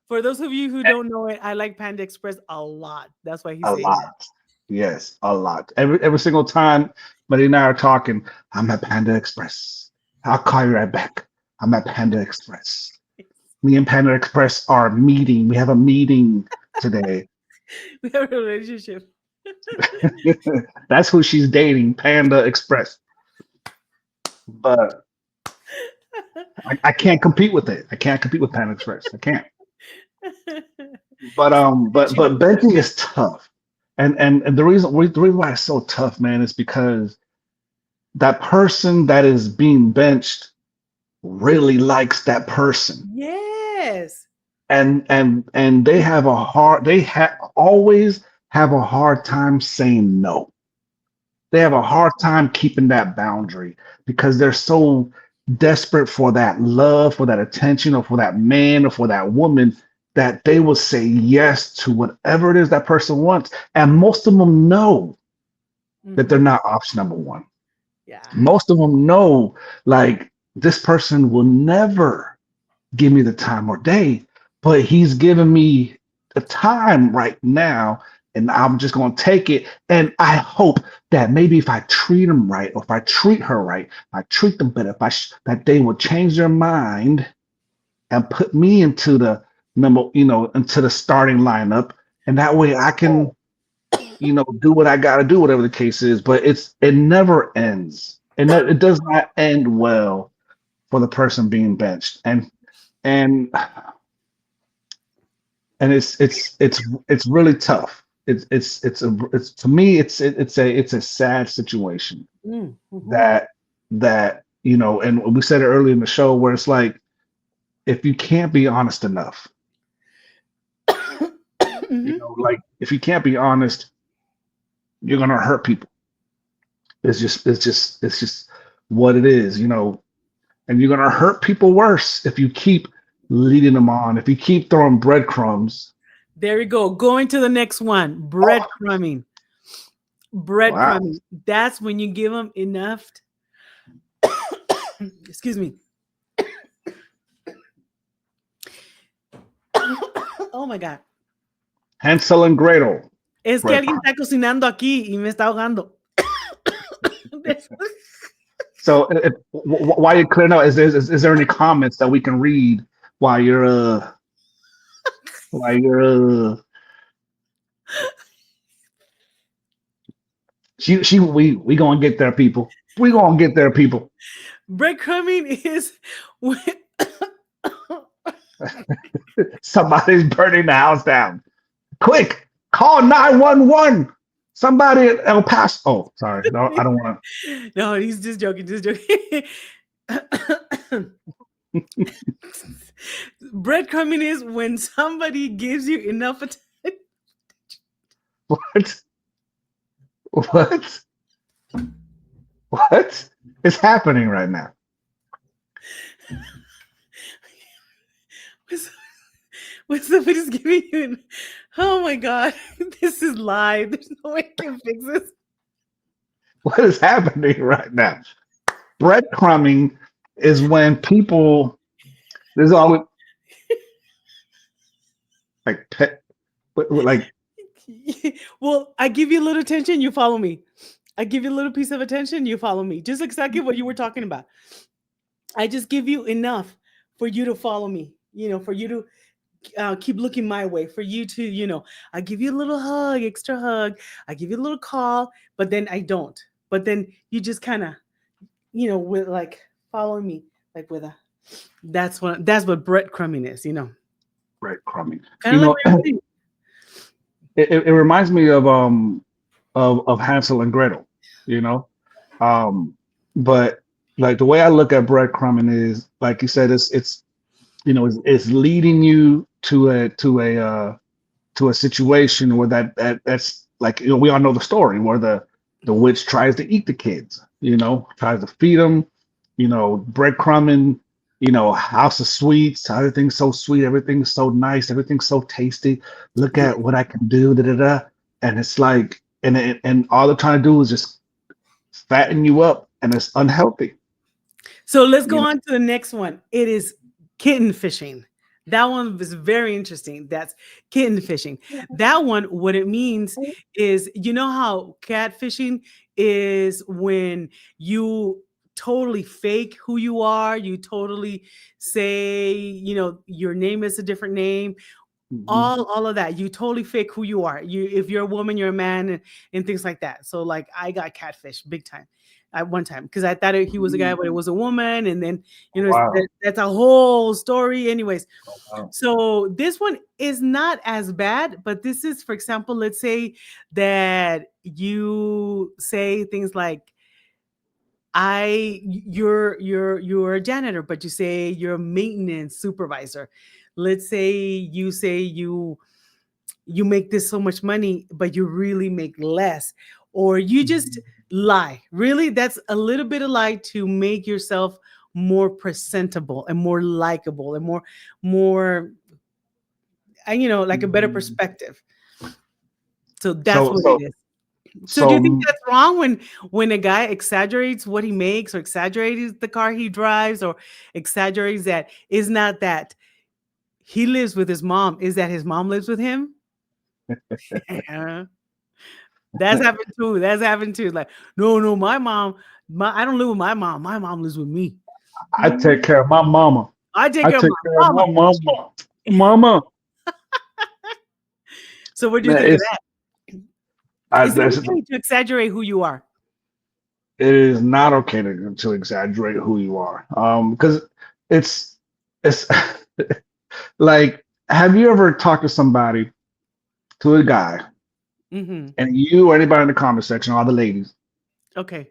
A: For those of you who don't know it, I like Panda Express a lot. That's why he's
B: a
A: saying that.
B: lot. Yes, a lot. Every single time Buddy and I are talking, I'm at Panda Express. I'll call you right back. I'm at Panda Express. Me and Panda Express are meeting. We have a meeting today.
A: We have a relationship.
B: That's who she's dating, Panda Express. But I can't compete with it. I can't compete with Panda Express. I can't. But benching is tough. And the reason why it's so tough, man, is because that person that is being benched really likes that person.
A: Yes.
B: And they always have a hard time saying no. They have a hard time keeping that boundary because they're so desperate for that love, for that attention, or for that man, or for that woman, that they will say yes to whatever it is that person wants. And most of them know that they're
A: Mhm.
B: not option number one.
A: Yeah.
B: Most of them know, like, this person will never give me the time or day, but he's giving me the time right now, and I'm just going to take it. And I hope that maybe if I treat him right, or if I treat her right, if I treat them better, that they will change their mind and put me into the into the starting lineup, and that way I can, do what I got to do, whatever the case is. But it never ends, and it does not end well for the person being benched, and it's really tough. It's to me it's a sad situation
A: Mhm.
B: that and we said it earlier in the show, where it's like, if you can't be honest enough,
A: Mhm.
B: like, if you can't be honest, you're gonna hurt people. It's just what it is, and you're gonna hurt people worse if you keep leading them on, if you keep throwing breadcrumbs.
A: There we go. Going to the next one.
B: Oh,
A: Breadcrumbing.
B: wow.
A: Breadcrumbing. That's when you give them enough. Excuse me. Oh my God.
B: Hansel and Gretel.
A: Es que alguien
B: Breadcrumb.
A: está cocinando aquí y me está ahogando.
B: So, while you're clearing out, is there any comments that we can read while you're while you're we gonna get there, people. We gonna get there, people.
A: Breadcrumbing is when
B: Somebody's burning the house down. Quick, call 911. Somebody at El Paso. Oh, sorry. No, I don't want
A: no, he's just joking, just joking. Breadcrumbing is when somebody gives you enough attention.
B: to. What? What is happening right now?
A: When somebody's giving you oh my God, this is live. There's no way I can fix this.
B: What is happening right now? Breadcrumbing is when people, there's always like pet, like,
A: Well, I give you a little attention, you follow me. I give you a little piece of attention, you follow me. Just exactly what you were talking about. I just give you enough for you to follow me, for you to keep looking my way for you to, I give you a little hug, extra hug. I give you a little call, but then I don't. But then you just kind of, with like following me, like with a, that's what breadcrumbing is,
B: Breadcrumbing.
A: kind
B: You
A: of like
B: know,
A: what you're saying.
B: it reminds me of Hansel and Gretel, you know. Um, but like the way I look at breadcrumbing is, like you said, it's it's leading you to a situation where that's like, we all know the story where the witch tries to eat the kids, tries to feed them, breadcrumbing, house of sweets, everything's so sweet, everything's so nice, everything's so tasty. Look
A: Yeah.
B: at what I can do, da da da. And it's like, and all they're trying to do is just fatten you up, and it's unhealthy,
A: So let's go
B: you know.
A: on to the next one. It is kitten fishing. That one was very interesting. That's kitten fishing. That one, what it means is, how catfishing is when you totally fake who you are. You totally say, your name is a different name,
B: Mhm.
A: all of that. You totally fake who you are. If you're a woman, you're a man, and things like that. So like I got catfish big time at one time because I thought he was a guy, but it was a woman. And then
B: Oh, wow.
A: that's a whole story. Anyways,
B: Oh, wow.
A: so this one is not as bad, but this is, for example, let's say that you say things like, you're a janitor, but you say you're a maintenance supervisor. Let's say you make this so much money, but you really make less, or you just lie. Really, that's a little bit of lie to make yourself more presentable and more likable and more, like a better
B: Mhm.
A: perspective. So that's
B: So
A: what it is. So do you think
B: so
A: that's wrong when a guy exaggerates what he makes, or exaggerates the car he drives, or exaggerates that is not that he lives with his mom, is that his mom lives with him? That's happened too. That's happened too. Like, no, no, my mom, I don't live with my mom. My mom lives with me.
B: I take
A: Mm,
B: care of my mama.
A: I take
B: I
A: care of
B: take
A: my
B: care of
A: mama.
B: my mama. Mama.
A: So what do you
B: Man,
A: think of that? Is it
B: that's,
A: okay to exaggerate who you are?
B: it is not okay to exaggerate who you are. Because it's like, have you ever talked to somebody, to a guy,
A: Hmm.
B: and you or anybody in the comment section, all the ladies,
A: Okay.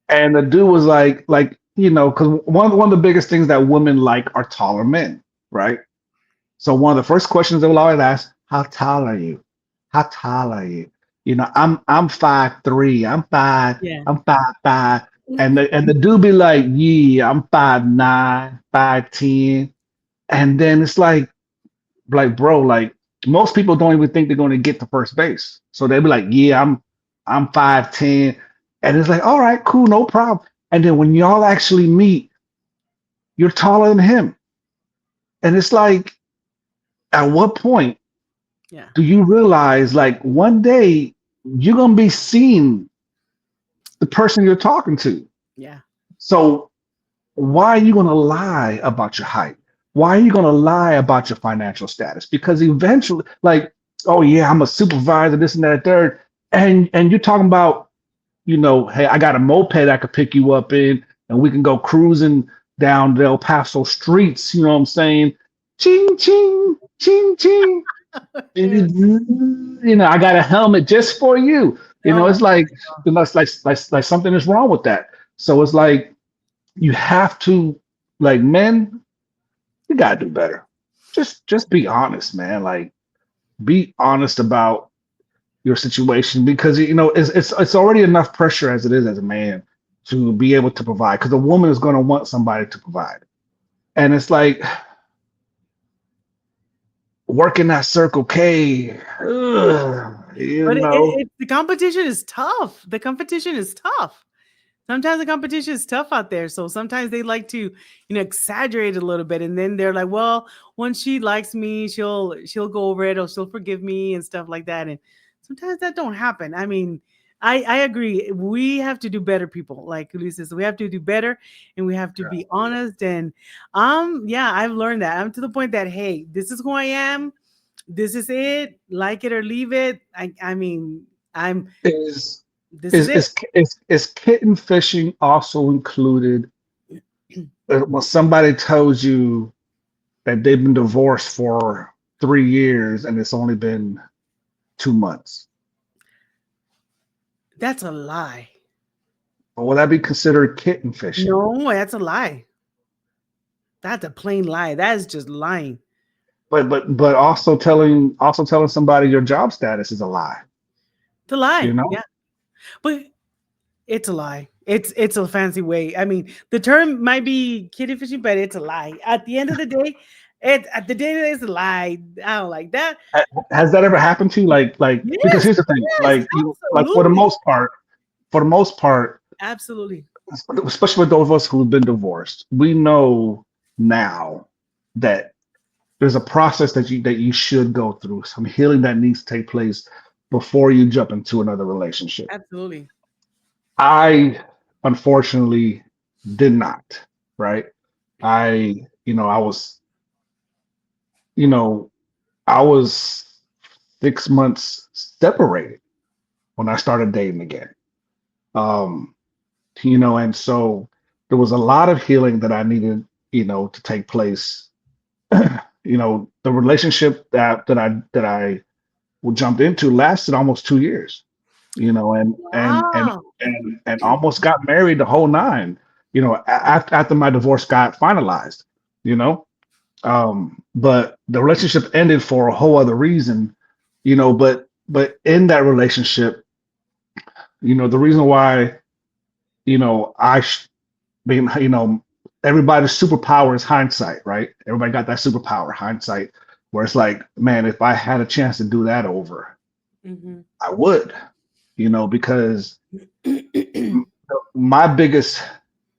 B: and the dude was like, because one of the biggest things that women like are taller men, right? So one of the first questions they will always ask, "How tall are you? How tall are you?" I'm 5'3",
A: Yeah.
B: I'm 5'5", and the dude be like, "Yeah, I'm 5'9", 5'10", and then it's like bro, like most people don't even think they're going to get to first base, so they'll be like, "Yeah, I'm 5'10", and it's like, "All right, cool, no problem." And then when y'all actually meet, you're taller than him, and it's like, at what point
A: Yeah.
B: do you realize, like, one day you're gonna be seeing the person you're talking to?
A: Yeah.
B: So why are you gonna lie about your height? Why are you gonna lie about your financial status? Because eventually, like, oh yeah, I'm a supervisor, this and that, third, and you're talking about, hey, I got a moped I could pick you up in, and we can go cruising down the El Paso streets. You know what I'm saying? Ching ching ching ching.
A: Yeah.
B: I got a helmet just for you.
A: Oh my
B: It's like,
A: God.
B: like something is wrong with that. So it's like, you have to, like, men, you gotta do better. Just be honest, man. Like, be honest about your situation, because it's already enough pressure as it is as a man to be able to provide, because a woman is going to want somebody to provide, and it's like, working that Circle K,
A: But the competition is tough. The competition is tough. Sometimes the competition is tough out there. So sometimes they like to, exaggerate a little bit. And then they're like, well, once she likes me, she'll go over it, or she'll forgive me and stuff like that. And sometimes that don't happen. I mean, I agree. We have to do better, people. Like Ulises, we have to do better, and we have to
B: Yeah.
A: be honest. And yeah, I've learned that. I'm to the point that hey, this is who I am. This is it. Like it or leave it. I mean, I'm.
B: Is
A: This is it.
B: is kitten fishing also included when somebody tells you that they've been divorced for 3 years and it's only been 2 months?
A: That's a lie.
B: Will that be considered kitten fishing?
A: No, that's a lie. That's a plain lie. That is just lying.
B: But also telling somebody your job status is a lie.
A: It's a
B: You
A: lie.
B: know,
A: Yeah, but it's a lie. It's a fancy way. I mean, the term might be kitty fishing, but it's a lie. At the end of the day, it's a lie. I don't like that.
B: has that ever happened to you? Like because
A: Yes,
B: here's the thing,
A: yes,
B: like like
A: absolutely,
B: for the most part,
A: absolutely.
B: especially with those of us who've been divorced, we know now that there's a process that you should go through, some healing that needs to take place before you jump into another relationship.
A: Absolutely.
B: I unfortunately did not, right? I was, you know, I was 6 months separated when I started dating again. Um, and so there was a lot of healing that I needed, to take place. The relationship that I jumped into lasted almost 2 years,
A: Wow.
B: and almost got married the whole nine, after my divorce got finalized, you know. But the relationship ended for a whole other reason, but in that relationship, the reason why, I being, everybody's superpower is hindsight, right? Everybody got that superpower, hindsight, where it's like, man, if I had a chance to do that over,
A: Hmm.
B: I would, because my biggest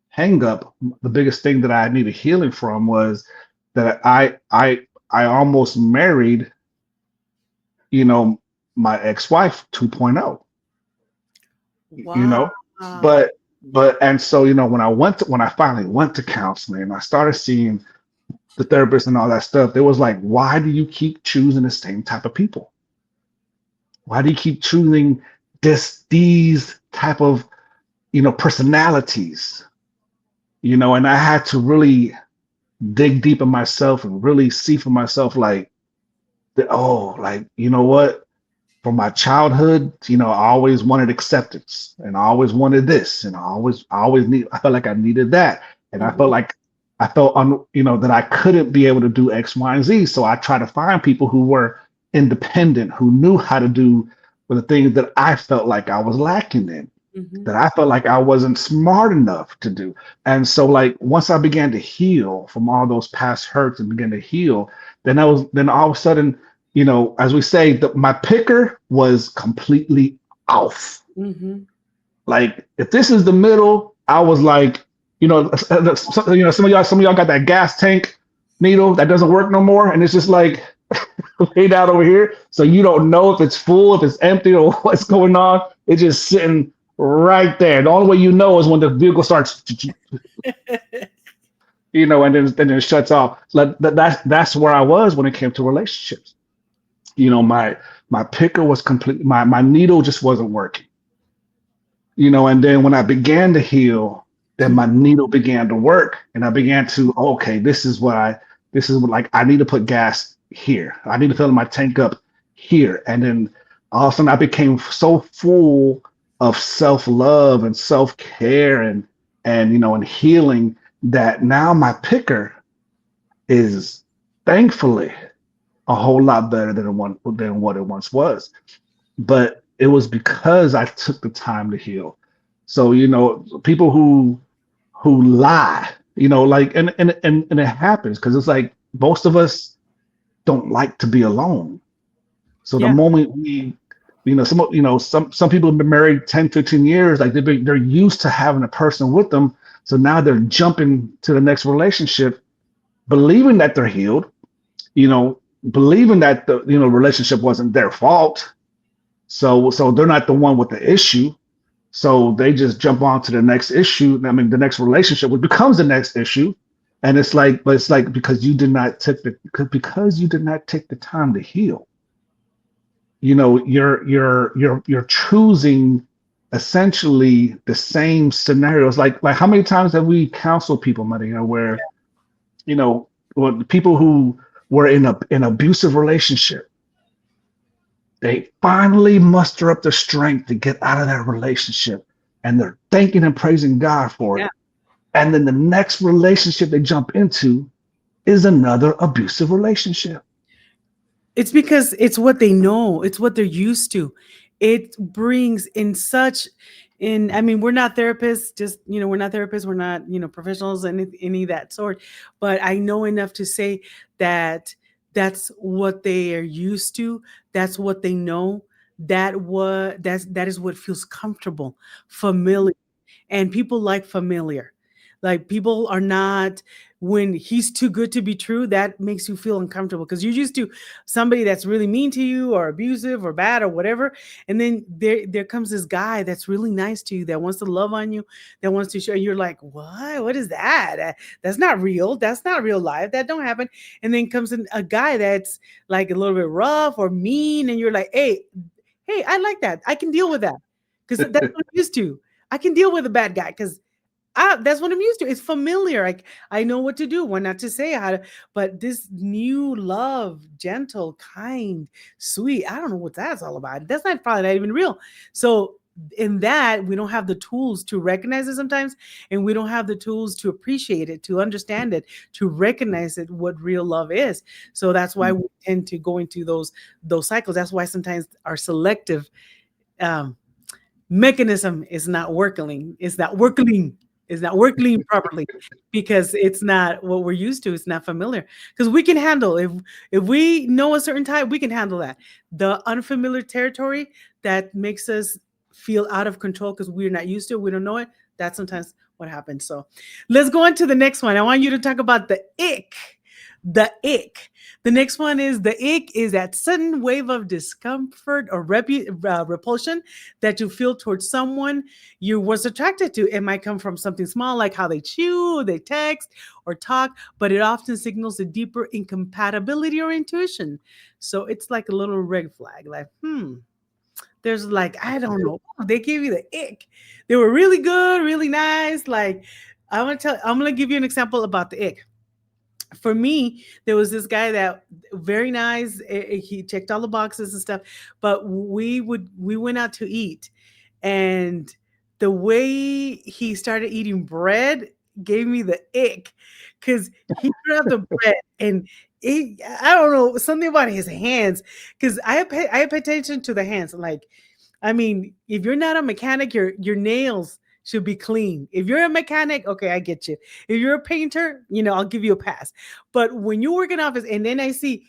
B: hang up, the biggest thing that I needed healing from was that I almost married, you know, my ex-wife 2.0, you
A: Wow.
B: know, but and so, when I finally went to counseling and I started seeing the therapist and all that stuff, it was like, why do you keep choosing the same type of people? Why do you keep choosing these type of, personalities? And I had to really dig deep in myself and really see for myself, like, like, you know what? From my childhood, I always wanted acceptance and I always wanted this and I felt like I needed that. And I felt
A: Hmm.
B: like that I couldn't be able to do X, Y, and Z. So I tried to find people who were independent, who knew how to do the things that I felt like I was lacking in,
A: Hmm.
B: that I felt like I wasn't smart enough to do. And so, like, once I began to heal from all those past hurts and began to heal, then all of a sudden, as we say, my picker was completely off.
A: Hmm.
B: Like, if this is the middle, I was like, some of y'all got that gas tank needle that doesn't work no more, and it's just like laid out over here, so you don't know if it's full, if it's empty, or what's going on. It's just sitting right there. The only way you know is when the vehicle starts, and then it shuts off. So that's where I was when it came to relationships. My picker was complete. My needle just wasn't working. And then when I began to heal, then my needle began to work, and I began to, okay, this is what, like, I need to put gas here. I need to fill my tank up here. And then all of a sudden I became so full of self-love and self-care and healing, that now my picker is, thankfully, a whole lot better than what it once was. But it was because I took the time to heal. So, people who lie, like, and it happens because it's like most of us don't like to be alone. So the
A: Yeah.
B: moment some people have been married 10, 15 years, like they're used to having a person with them. So now they're jumping to the next relationship, believing that they're healed, you know, believing that the relationship wasn't their fault. So they're not the one with the issue. So they just jump on to the next issue. I mean, the next relationship, which becomes the next issue. And it's like, but it's like because you did not take the time to heal. You're choosing essentially the same scenarios. Like how many times have we counseled people, Maria, where you know, well, the people who were in an abusive relationship, they finally muster up the strength to get out of that relationship, and they're thanking and praising God for
A: Yeah.
B: it. And then the next relationship they jump into is another abusive relationship.
A: It's because it's what they know. It's what they're used to. It brings in such in I mean, we're not therapists, just we're not therapists, we're not, professionals any of that sort. But I know enough to say that that's what they are used to. That's what they know. That is what feels comfortable, familiar, and people like familiar. Like people are not when he's too good to be true, that makes you feel uncomfortable because you're used to somebody that's really mean to you or abusive or bad or whatever. And then there comes this guy that's really nice to you that wants to love on you, that wants to show you're like, what is that? That's not real. That's not real life. That don't happen. And then comes in a guy that's like a little bit rough or mean, and you're like, hey, I like that. I can deal with that because that's what I'm used to. I can deal with a bad guy because that's what I'm used to. It's familiar. Like I know what to do, what not to say, how to. But this new love, gentle, kind, sweet. I don't know what that's all about. That's not probably not even real. So in that, we don't have the tools to recognize it sometimes, and we don't have the tools to appreciate it, to understand it, to recognize it, what real love is. So that's why we tend to go into those cycles. That's why sometimes our selective um, mechanism is not working. It's not working. It's not working properly because it's not what we're used to. It's not familiar. Because we can handle if we know a certain type, we can handle that. The unfamiliar territory that makes us feel out of control because we're not used to it, we don't know it. That's sometimes what happens. So let's go on to the next one. I want you to talk about the ick. The ick. The next one is the ick is that sudden wave of discomfort or repulsion that you feel towards someone you was attracted to. It might come from something small like how they chew, they text or talk, but it often signals a deeper incompatibility or intuition. So it's like a little red flag, like, there's like, I don't know, they gave you the ick. They were really good, really nice. Like, I'm gonna give you an example about the ick. For me, there was this guy that very nice. He checked all the boxes and stuff, but we went out to eat, and the way he started eating bread gave me the ick because he grabbed the bread and I don't know something about his hands because I pay attention to the hands. Like, I mean, if you're not a mechanic, your nails should be clean. If you're a mechanic, okay, I get you. If you're a painter, I'll give you a pass. But when you work in office and then I see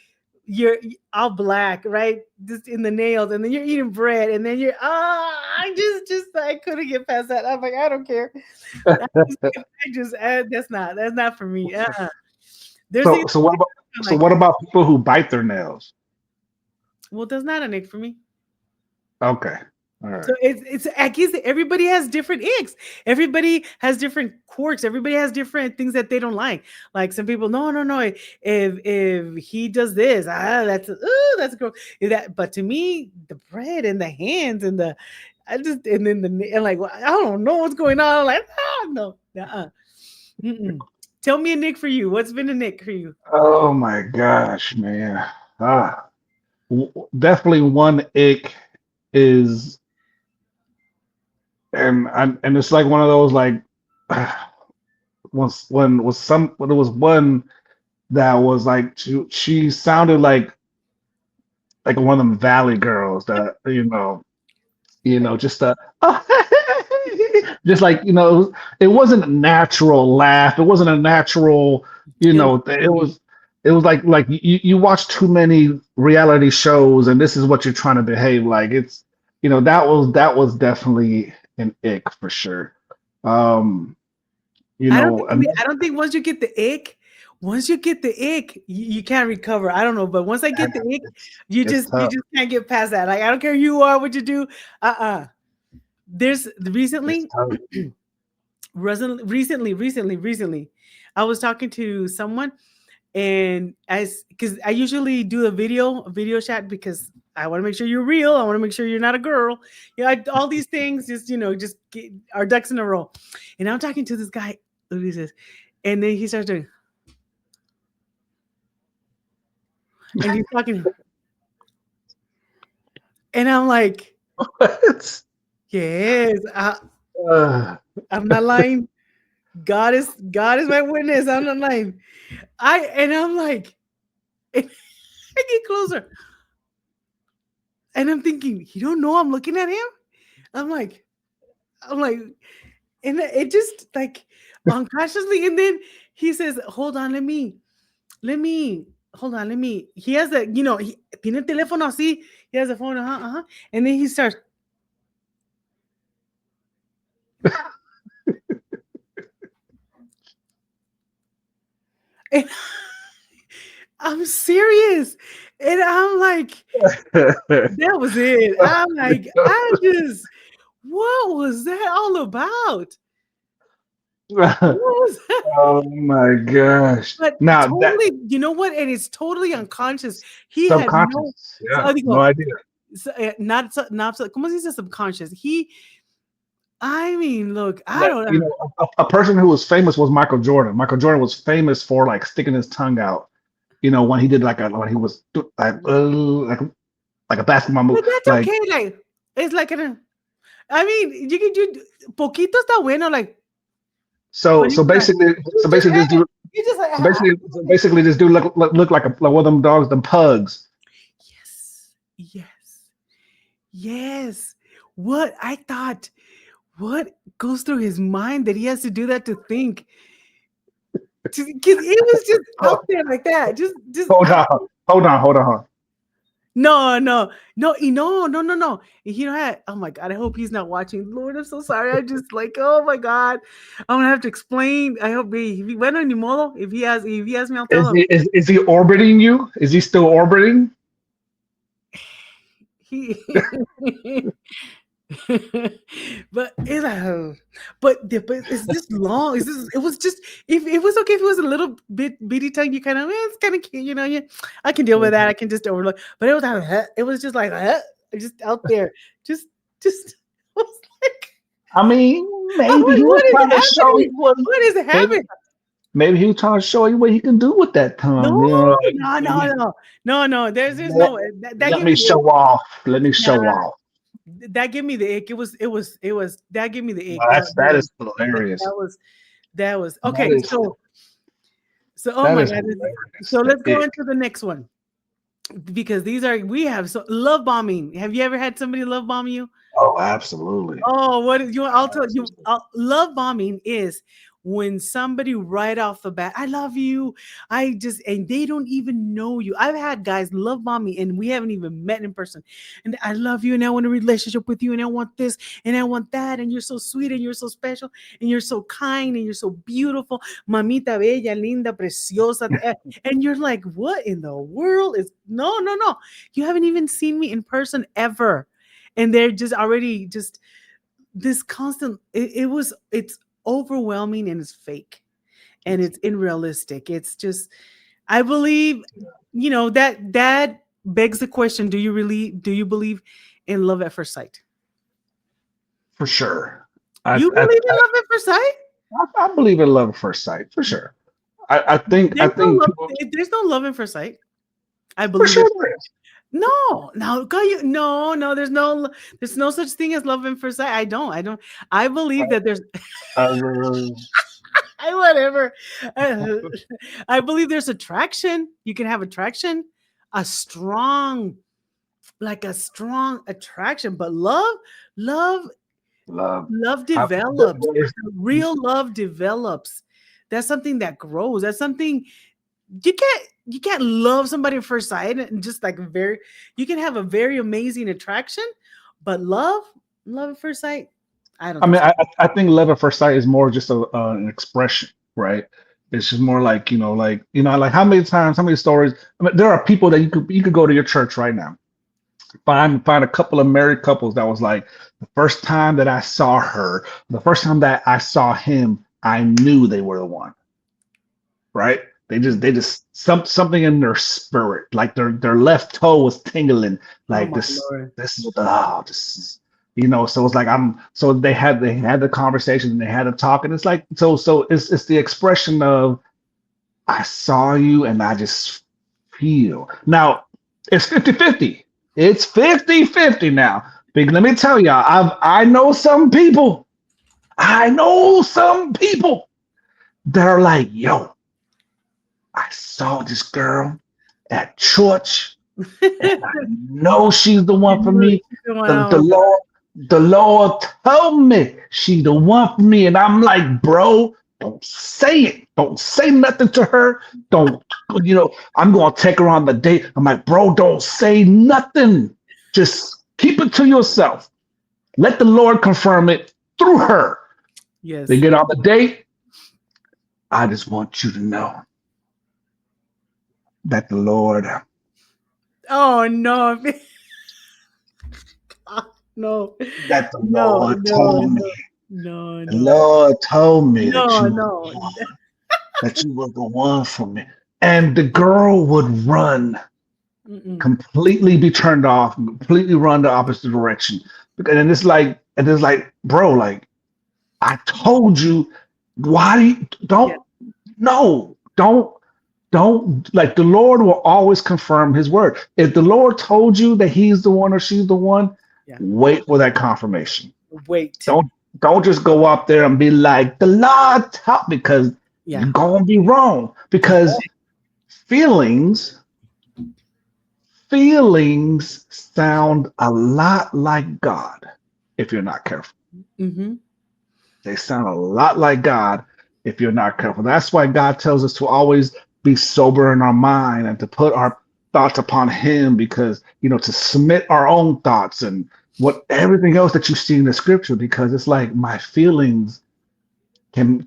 A: you're all black, right? Just in the nails, and then you're eating bread, and then you're I couldn't get past that. I'm like, I don't care. That's not for me. There's
B: So
A: these
B: so what about so
A: like
B: what about people who bite their nails?
A: well, that's not an ick for me.
B: Okay. All
A: So
B: right.
A: it's I guess everybody has different icks. Everybody has different quirks. Everybody has different things that they don't like. Like some people, no. If he does this, that's gross. But to me, the bread and the hands and the I just and then the and like well, I don't know what's going on. I'm like no, mm-mm. Tell me a nick for you. What's been a nick for you?
B: Oh my gosh, man. Ah, definitely one ick is, and it's like one of those like once when was some when there was one that was like she sounded like one of them Valley girls that just just like it wasn't a natural laugh. It wasn't a natural,
A: Kill
B: it was like you watch too many reality shows and this is what you're trying to behave like. It's that was definitely an ick for sure. Um,
A: I
B: and
A: don't think once you get the ick, once you get the ick, you can't recover. I don't know, but once I get the ick,
B: It's
A: you
B: tough.
A: just can't get past that. Like I don't care who you are, what you do. There's
B: It's
A: recently,
B: tough.
A: recently, I was talking to someone, and as because I usually do a video chat because I want to make sure you're real. I want to make sure you're not a girl. All these things, just just get our ducks in a row. And I'm talking to this guy, Ulises, and then he starts doing, and he's talking, and I'm like,
B: What?
A: yes,
B: Uh,
A: I'm not lying. God is my witness. I'm not lying. I'm like, I get closer, and I'm thinking, you don't know I'm looking at him. I'm like, I'm like, and it just like unconsciously, and then he says, "Hold on, let me, hold on, let me." He has a, tiene el teléfono así. He has a phone, and then he starts. And I'm serious, and I'm like, that was it. I'm like, what was that all about? What was that?
B: oh my gosh.
A: But
B: Now that
A: totally, you know what? And it's totally unconscious. He had no,
B: subconscious,
A: so
B: yeah,
A: I
B: no
A: digo,
B: idea.
A: not, ¿cómo se dice subconscious? I mean, look, I
B: That
A: don't
B: you
A: know.
B: know, a person who was famous was Michael Jordan. Michael Jordan was famous for like sticking his tongue out. You know, when he did like a when he was like a basketball move.
A: But that's
B: Like
A: okay. Like, it's like, I mean, you can do, poquito está bueno. Like,
B: so
A: when you
B: so
A: like,
B: basically
A: you just, you just like,
B: so basically this dude look like one of them dogs, them pugs.
A: yes, yes, yes. What I thought, what goes through his mind that he has to do that to think? Because it was just out there like that. Just
B: Hold
A: out.
B: on, hold on.
A: No, no, no, no. He don't have, oh my God, I hope he's not watching. Lord, I'm so sorry. I just like, oh my God. I'm gonna have to explain. I hope he went on ni modo. If he has me, I'll tell him.
B: Is he orbiting you? Is he still orbiting?
A: He but but it's this long. It was just, if it was okay if it was a little bit bitty tongue, you kind of, it's kind of cute, yeah. I can deal with that. I can just overlook. But it was just like, just out there. Just just I was like,
B: I mean,
A: I'm
B: maybe
A: like,
B: he was
A: what is
B: trying to show you
A: happening? What is
B: maybe
A: happening?
B: maybe he was trying to show you what he can do with that
A: No,
B: tongue. You know, like,
A: no, no, no, no. There's
B: let,
A: no way. That
B: let
A: gave
B: me
A: me the
B: show
A: ick.
B: off. Let me
A: Nah,
B: show off.
A: that gave me the ick. It was that gave me the
B: Well,
A: ick.
B: that is hilarious.
A: That was
B: That
A: okay.
B: is
A: So oh
B: that
A: my
B: is
A: God.
B: hilarious.
A: So
B: The
A: let's go
B: ick.
A: into the next one, because we have so love bombing. Have you ever had somebody love bomb you?
B: Oh, absolutely.
A: Oh, what is you? I'll tell you.
B: Absolutely.
A: Love bombing is when somebody right off the bat, I love you. And they don't even know you. I've had guys love bomb me, and we haven't even met in person. And I love you, and I want a relationship with you, and I want this, and I want that, and you're so sweet, and you're so special, and you're so kind, and you're so beautiful, mamita bella, linda, preciosa. And you're like, what in the world is? No, no, no. You haven't even seen me in person ever, and they're just already just this constant, it's overwhelming, and it's fake, and it's unrealistic. It's just, I believe, that begs the question, do you believe in love at first sight?
B: For sure. I,
A: You
B: I
A: believe in love at first sight?
B: I believe in love at first sight for sure. I think people
A: There's no love at first sight. I
B: for
A: believe
B: sure
A: it.
B: there is.
A: No, no, no, there's no such thing as love at first sight. I don't I believe that there's
B: Uh,
A: I whatever. Uh, I believe there's attraction. You can have attraction, a strong, like a strong attraction, but love,
B: love.
A: love
B: I,
A: develops.
B: there's,
A: Real love develops. That's something that grows. That's something you can't love somebody at first sight, and just like very, you can have a very amazing attraction, but love at first sight, I don't
B: I
A: think
B: mean,
A: so.
B: I think love at first sight is more just an expression, right? It's just more like, like how many times, how many stories. I mean, there are people that you could go to your church right now, find a couple of married couples that was like, the first time that I saw her, the first time that I saw him, I knew they were the one, right? They just something in their spirit, like their left toe was tingling,
A: Oh
B: like
A: my
B: this
A: Lord.
B: this is this is so it's like so they had the conversation and they had to talk, and it's like so it's the expression of, I saw you and I just feel. Now, it's 50-50. It's 50-50 now. Big, let me tell y'all, I know some people that are like, yo, I saw this girl at church and I know she's the
A: You
B: one for
A: know that
B: me.
A: she's going
B: The
A: on.
B: Lord told me she the one for me. And I'm like, bro, don't say it. Don't say nothing to her. Don't, I'm gonna take her on the date. I'm like, bro, don't say nothing. Just keep it to yourself. Let the Lord confirm it through her. They
A: Yes.
B: get on the date. I just want you to know that the Lord
A: Oh no. No.
B: that the
A: No,
B: Lord
A: no,
B: told me.
A: no, no,
B: The
A: no.
B: Lord told me that
A: No,
B: you
A: no.
B: that you was the one for me. And the girl would run,
A: Mm-mm.
B: completely be turned off, completely run the opposite direction. And it's like, bro, like, I told you, why do you
A: Yeah,
B: don't no, don't like, the Lord will always confirm his word. If the Lord told you that he's the one or she's the one,
A: yeah.
B: wait for that confirmation.
A: Wait.
B: Don't just go up there and be like, the Lord taught, because
A: Yeah.
B: you're gonna be wrong. Because feelings feelings sound a lot like God if you're not careful.
A: Mm-hmm.
B: They sound a lot like God if you're not careful. That's why God tells us to always be sober in our mind and to put our thoughts upon him, because to submit our own thoughts and what everything else that you see in the scripture, because it's like my feelings can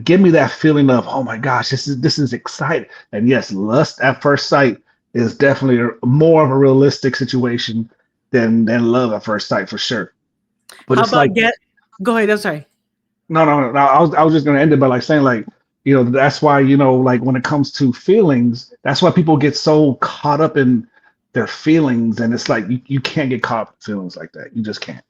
B: give me that feeling of, oh my gosh, this is exciting. And yes, lust at first sight is definitely more of a realistic situation than love at first sight, for sure. But
A: How
B: it's like,
A: about get go ahead, I'm sorry.
B: no, no, no, no. I was just gonna end it by like saying, like, that's why, like when it comes to feelings, that's why people get so caught up in their feelings, and it's like you can't get caught up in feelings like that. You just can't.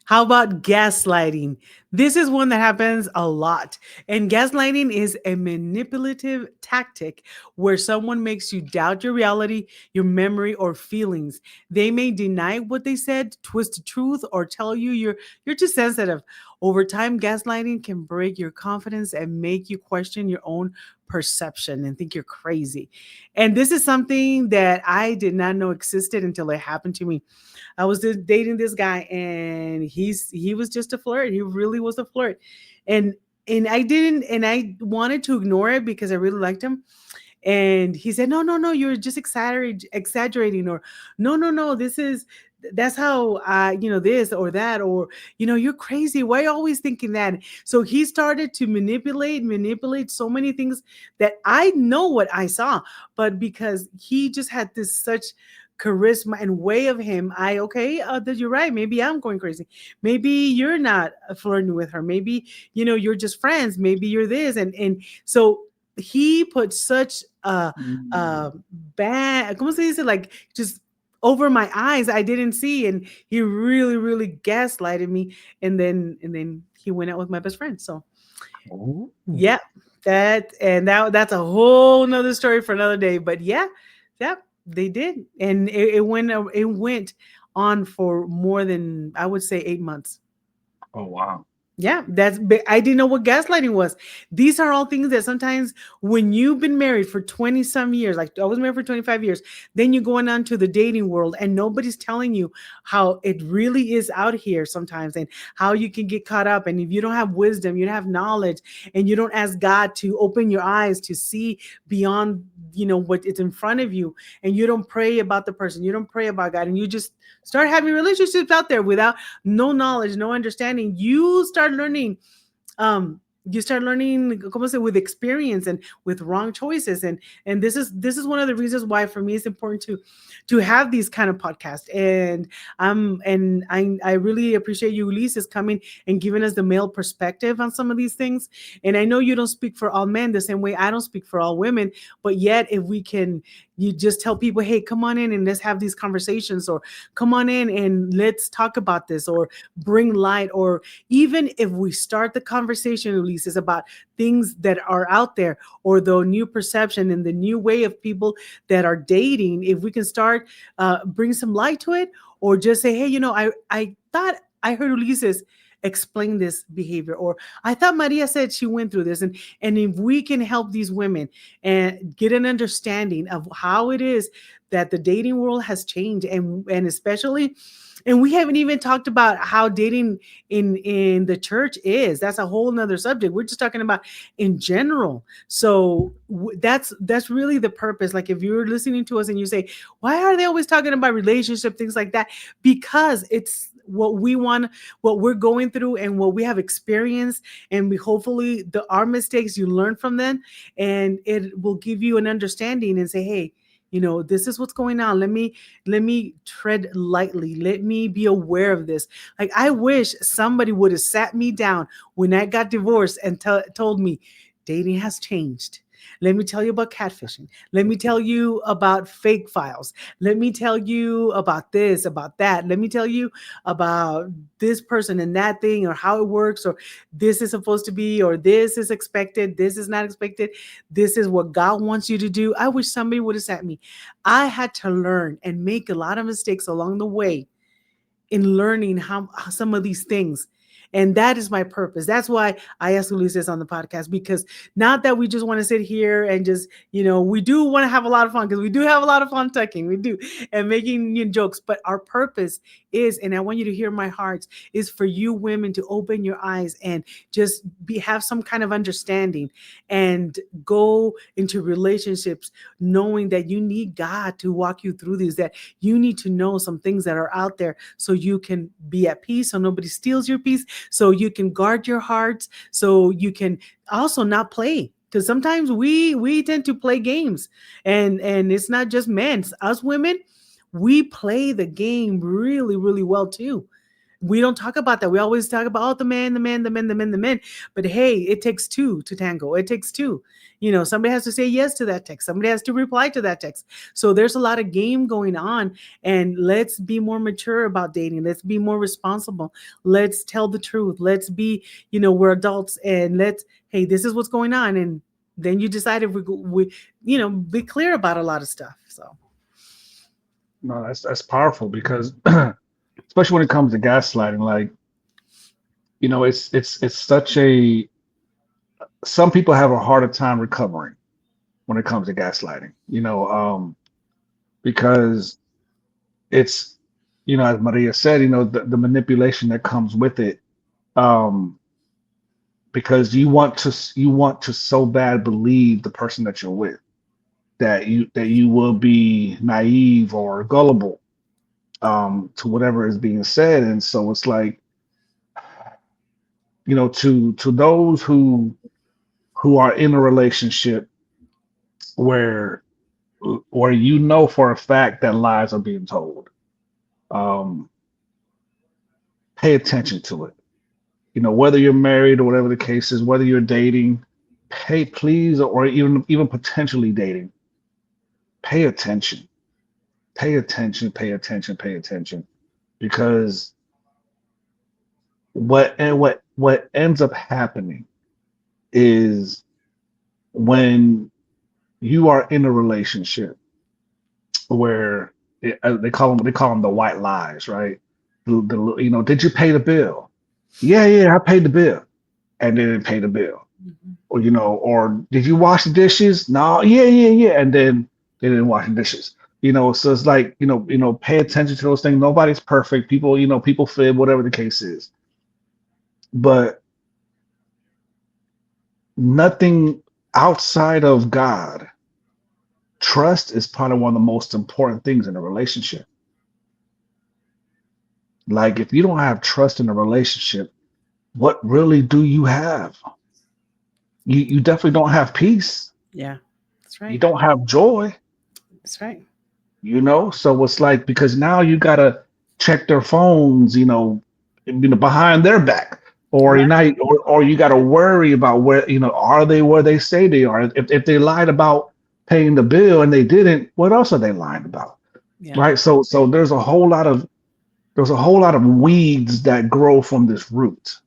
A: How about gaslighting? This is one that happens a lot. And gaslighting is a manipulative tactic where someone makes you doubt your reality, your memory, or feelings. They may deny what they said, twist the truth, or tell you you're too sensitive. Over time, gaslighting can break your confidence and make you question your own perception and think you're crazy. And this is something that I did not know existed until it happened to me. I was just dating this guy, and he was just a flirt. He really was a flirt, and I wanted to ignore it because I really liked him. And he said, "No, no, no, you're just exaggerating, or no, no, no, that's how this or that, or you're crazy. Why are you always thinking that?" So he started to manipulate so many things that I know what I saw, but because he just had this such charisma and way of him, that you're right. Maybe I'm going crazy. Maybe you're not flirting with her. Maybe you're just friends. Maybe you're this, and so he put such a bad, ¿cómo se dice? Like just over my eyes, I didn't see, and he really, really gaslighted me, and then he went out with my best friend. So
B: Ooh.
A: yeah, that's a whole nother story for another day. But yeah, yeah, they did, and it went on for more than, I would say, 8 months.
B: Oh wow.
A: Yeah, I didn't know what gaslighting was. These are all things that sometimes when you've been married for 20 some years, like I was married for 25 years, then you're going on to the dating world and nobody's telling you how it really is out here sometimes, and how you can get caught up. And if you don't have wisdom, you don't have knowledge, and you don't ask God to open your eyes to see beyond, what is in front of you, and you don't pray about the person, you don't pray about God, and you just start having relationships out there without no knowledge, no understanding, you start learning. you start learning, como se, with experience and with wrong choices. And this is one of the reasons why for me it's important to have these kind of podcasts. And I really appreciate you, Ulises, coming and giving us the male perspective on some of these things. And I know you don't speak for all men the same way I don't speak for all women, but yet if we can, you just tell people, hey, come on in and let's have these conversations, or come on in and let's talk about this, or bring light, or even if we start the conversation, Ulises, about things that are out there, or the new perception and the new way of people that are dating, if we can start bring some light to it, or just say, hey, I thought I heard Ulises explain this behavior, or I thought Maria said she went through this, and if we can help these women and get an understanding of how it is that the dating world has changed, and especially, and we haven't even talked about how dating in the church is. That's a whole nother subject. We're just talking about in general. So that's really the purpose. Like, if you're listening to us and you say, why are they always talking about relationship, things like that? Because it's what we want, what we're going through, and what we have experienced. And we, hopefully, our mistakes, you learn from them, and it will give you an understanding and say, hey, this is what's going on. Let me tread lightly. Let me be aware of this. Like, I wish somebody would have sat me down when I got divorced and told me dating has changed. Let me tell you about catfishing. Let me tell you about fake files. Let me tell you about this, about that. Let me tell you about this person and that thing, or how it works, or this is supposed to be, or this is expected, this is not expected, this is what God wants you to do. I wish somebody would have sat me. I had to learn and make a lot of mistakes along the way in learning how some of these things. And that is my purpose. That's why I asked Ulises on the podcast, because not that we just want to sit here and just, we do want to have a lot of fun, because we do have a lot of fun talking. We do, and making jokes. But our purpose is, and I want you to hear my heart, is for you women to open your eyes and just have some kind of understanding, and go into relationships knowing that you need God to walk you through these, that you need to know some things that are out there, so you can be at peace, so nobody steals your peace, so you can guard your hearts, so you can also not play, because sometimes we tend to play games, and it's not just men, it's us women. We play the game really, really well too. We don't talk about that. We always talk about, oh, the man, the man, the men, the men, the men. But hey, it takes two to tango. It takes two. Somebody has to say yes to that text. Somebody has to reply to that text. So there's a lot of game going on. And let's be more mature about dating. Let's be more responsible. Let's tell the truth. Let's be, we're adults, and hey, this is what's going on. And then you decide if be clear about a lot of stuff. So
B: No, that's powerful because especially when it comes to gaslighting, like, it's such a some people have a harder time recovering when it comes to gaslighting, because it's, as Maria said, the manipulation that comes with it, um, because you want to so bad believe the person that you're with, that you will be naive or gullible, to whatever is being said. And so it's like, to those who are in a relationship where for a fact that lies are being told, um, pay attention to it. Whether you're married or whatever the case is, whether you're dating, pay please, or even potentially dating, pay attention, pay attention, pay attention, pay attention, because what ends up happening is, when you are in a relationship where they call them the white lies, right? Did you pay the bill? Yeah, yeah, I paid the bill, and they didn't pay the bill.
A: mhm.
B: Or did you wash the dishes? No, yeah, yeah, yeah, and then they didn't wash the dishes. So it's like, pay attention to those things. Nobody's perfect. People fib, whatever the case is. But nothing outside of God. Trust is probably one of the most important things in a relationship. Like, if you don't have trust in a relationship, what really do you have? you definitely don't have peace.
A: Yeah. That's
B: You
A: right.
B: don't have joy.
A: That's right.
B: So it's like, because now you gotta check their phones, behind their back, or
A: Yeah.
B: you now, or you gotta worry about where, are they where they say they are? If they lied about paying the bill and they didn't, what else are they lying about?
A: Yeah.
B: Right. So there's a whole lot of weeds that grow from this root,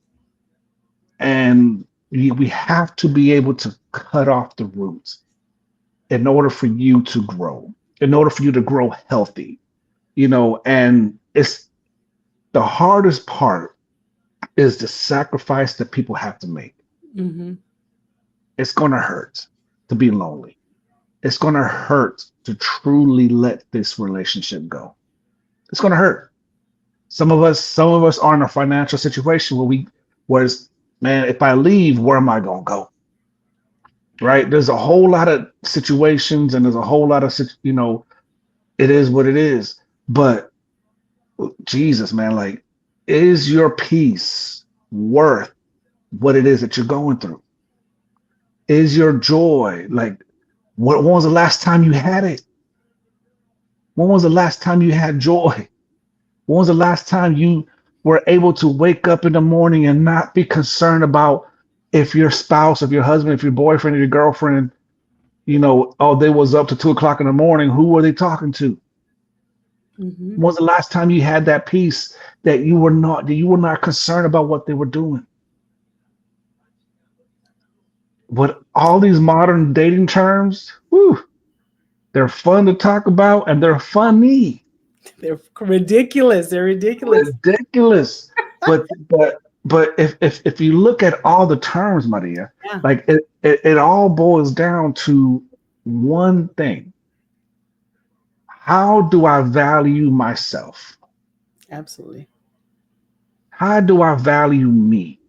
B: and we have to be able to cut off the roots in order for you to grow, in order for you to grow healthy. And it's the hardest part is the sacrifice that people have to make.
A: Mm-hmm.
B: It's going to hurt to be lonely. It's going to hurt to truly let this relationship go. It's going to hurt. Some of us are in a financial situation where it's, man, if I leave, where am I going to go? Right? There's a whole lot of situations, and there's a whole lot of, it is what it is. But Jesus, man, like, is your peace worth what it is that you're going through? Is your joy, like, when was the last time you had it? When was the last time you had joy? When was the last time you were able to wake up in the morning and not be concerned about if your spouse, if your husband, if your boyfriend, if your girlfriend, oh, they was up to 2 o'clock in the morning. Who were they talking to?
A: Mm-hmm.
B: When was the last time you had that peace that you were not concerned about what they were doing? But all these modern dating terms, whew, they're fun to talk about and they're funny,
A: They're ridiculous. They're ridiculous.
B: ridiculous. But if you look at all the terms, Maria,
A: Yeah.
B: like it all boils down to one thing. How do I value myself?
A: Absolutely.
B: How do I value me?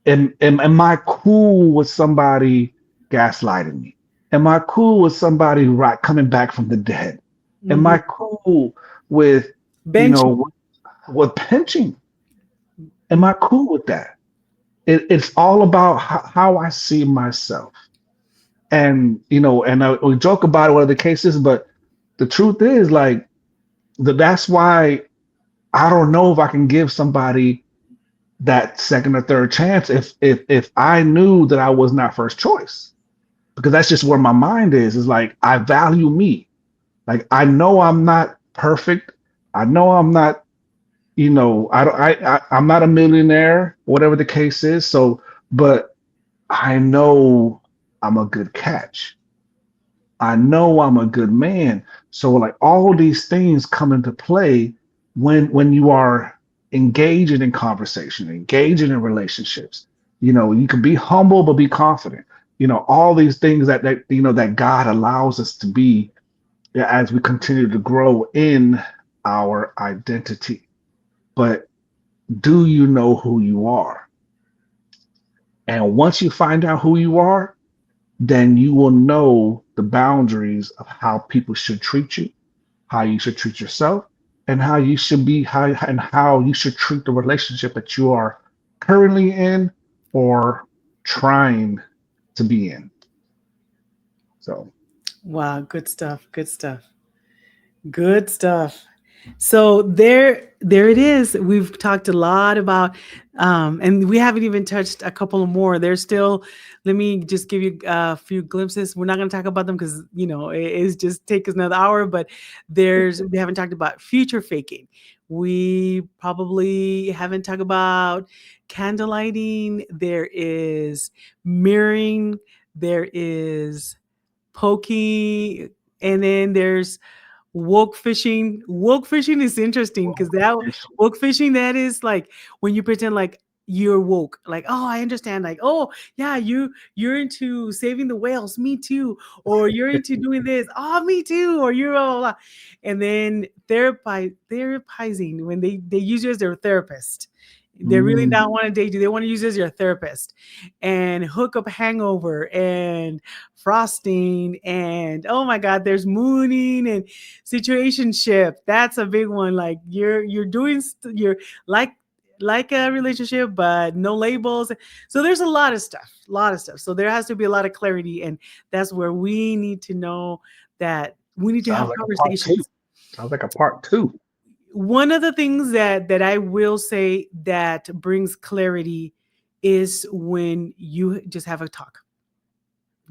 B: Am I cool with somebody gaslighting me? Am I cool with somebody right coming back from the dead? Am
A: Mm-hmm.
B: I cool with, you
A: Benching.
B: know, with pinching? Am
A: Mm-hmm.
B: I cool with that? It's all about how I see myself. And, we joke about it, whatever the case is, but the truth is, like, that's why I don't know if I can give somebody that second or third chance if I knew that I was not first choice, because that's just where my mind is like, I value me. Like, I know I'm not perfect. I know I'm not, I don't I'm not a millionaire, whatever the case is. So, but I know I'm a good catch. I know I'm a good man. So, like, all these things come into play when you are engaging in conversation, engaging in relationships. You can be humble but be confident. All these things that God allows us to be, as we continue to grow in our identity. But do you know who you are? And once you find out who you are, then you will know the boundaries of how people should treat you, how you should treat yourself, and how you should treat the relationship that you are currently in or trying to be in. So,
A: Wow. Good stuff. Good stuff. Good stuff. So there it is. We've talked a lot about, and we haven't even touched a couple of more. There's still. Let me just give you a few glimpses. We're not going to talk about them because it's just take us another hour. But we haven't talked about future faking. We probably haven't talked about candlelighting. There is mirroring. There is poking, and then there's woke fishing. Woke fishing is interesting because that woke fishing, that is like when you pretend like you're woke, like, oh, I understand, like, oh yeah, you're into saving the whales, me too, or you're into doing this, oh, me too, or you're blah, blah, blah. And then therapizing, when they use you as their therapist. They really
B: mm,
A: don't want to date you. They want to use you as your therapist, and hook up hangover and frosting, and oh my god, there's mooning and situationship. That's a big one. Like you're doing you're like like a relationship, but no labels. So there's a lot of stuff. So there has to be a lot of clarity, and that's where we need to know that we need to
B: Sounds
A: have
B: like a part two.
A: conversations.
B: Sounds like a part two.
A: One of the things that I will say that brings clarity is when you just have a talk.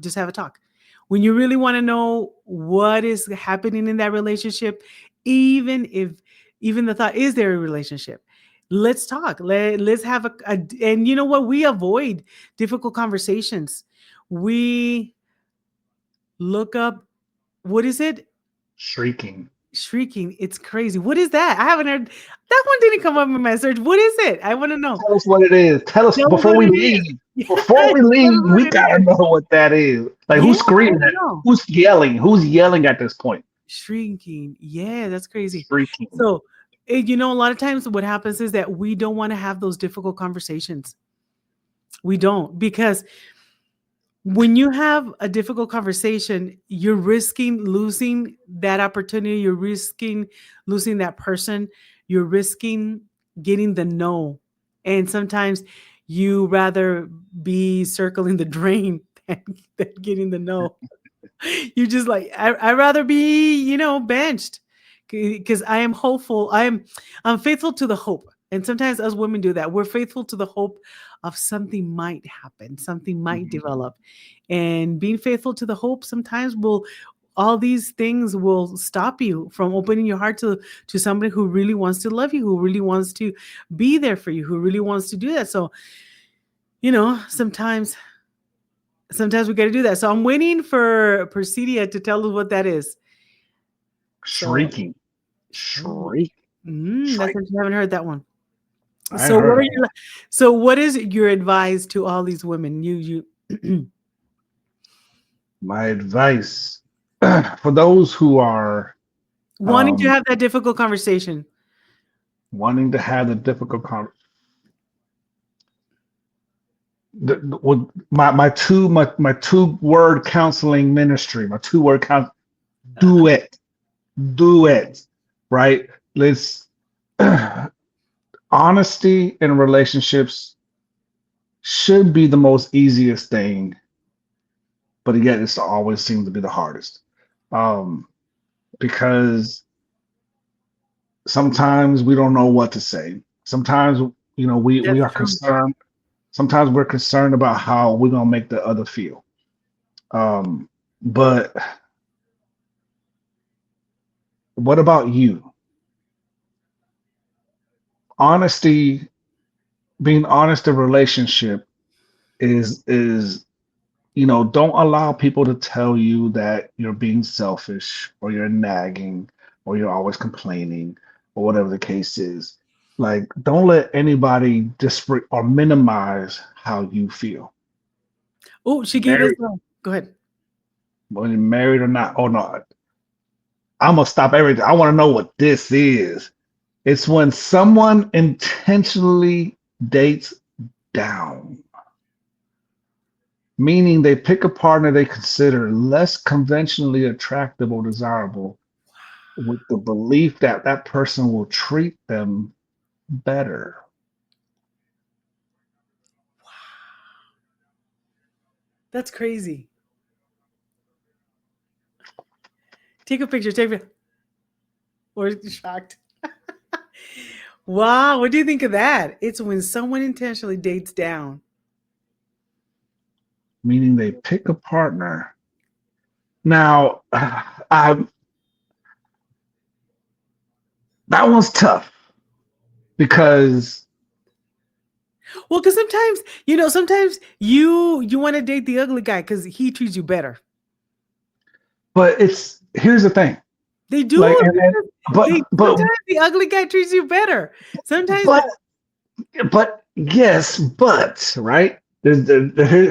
A: Just have a talk. When you really want to know what is happening in that relationship, even if even the thought, is there a relationship? Let's talk. Let's have and you know what? We avoid difficult conversations. We look up, what is it?
B: Shrieking.
A: Shrieking. It's crazy. What is that? I haven't heard that one, didn't come up in my search. What is it? I want to know.
B: Tell us what it is. Tell us
A: Tell us
B: before
A: what
B: we
A: it is.
B: leave.
A: Yes,
B: Before we
A: tell us
B: leave,
A: what
B: we
A: it
B: gotta
A: is.
B: know what that is. Like
A: Yeah,
B: who's
A: I
B: screaming
A: want
B: at?
A: to know.
B: Who's yelling? Who's yelling at this point?
A: Shrinking. Yeah, that's crazy.
B: Shrieking.
A: So, a lot of times what happens is that we don't want to have those difficult conversations. We don't, because when you have a difficult conversation, you're risking losing that opportunity. You're risking losing that person. You're risking getting the no. And sometimes you rather be circling the drain than getting the no. You just like, I'd rather be, benched, because I am hopeful. I'm faithful to the hope. And sometimes us women do that. We're faithful to the hope of something might happen, something might
B: Mhm.
A: develop. And being faithful to the hope sometimes will, all these things will stop you from opening your heart to somebody who really wants to love you, who really wants to be there for you, who really wants to do that. So, sometimes we got to do that. So I'm waiting for Persidia to tell us what that is. So,
B: Shrieking.
A: shriek.
B: Shriek.
A: That's
B: Shriek.
A: interesting. I haven't heard that one.
B: I
A: So
B: heard
A: what are
B: it.
A: your so what is your advice to all these women? You
B: My advice for those who are
A: wanting to
B: um,
A: have that difficult conversation.
B: wanting to have the difficult with my two word counseling ministry, my two word counsel,
A: Uh,
B: do it, do it, right? Let's honesty in relationships should be the most easiest thing, but yet it's always seems to be the hardest. Um, because sometimes we don't know what to say. Sometimes we
A: that's
B: are
A: true.
B: concerned. Sometimes we're concerned about how we're gonna make the other feel. But what about you? Honesty, being honest in relationship is don't allow people to tell you that you're being selfish or you're nagging or you're always complaining or whatever the case is. Like, don't let anybody disparate or minimize how you feel.
A: Oh, she gave us
B: Married,
A: go ahead.
B: whether you're married or not, or not. I'm gonna stop everything. I want to know what this is. It's when someone intentionally dates down, meaning they pick a partner they consider less conventionally attractive or desirable with the belief that that person will treat them better.
A: That's crazy. Take a picture. Take a or shocked. Wow, what do you think of that? It's when someone intentionally dates down.
B: Meaning they pick a partner. Now, that one's tough because,
A: Well, because sometimes you want to date the ugly guy because he treats you better.
B: but it's here's the thing,
A: They do,
B: like,
A: because they
B: but
A: sometimes the ugly guy treats you better. Sometimes
B: but but yes, but right there's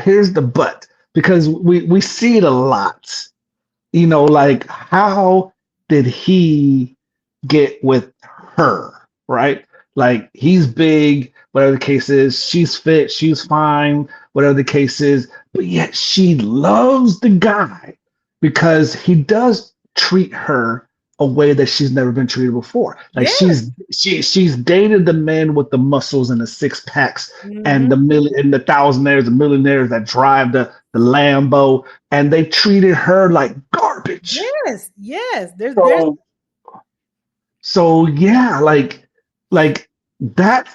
B: here's the but because we see it a lot. Like how did he get with her, right? Like he's big, whatever the case is, she's fit, she's fine, whatever the case is, but yet she loves the guy because he does treat her a way that she's never been treated before. Like
A: Yes.
B: she's dated the men with the muscles and the six packs and
A: Hmm.
B: the thousandaires, the millionaires that drive the Lambo, and they treated her like garbage.
A: Yes. Yes. There's
B: So so yeah, like that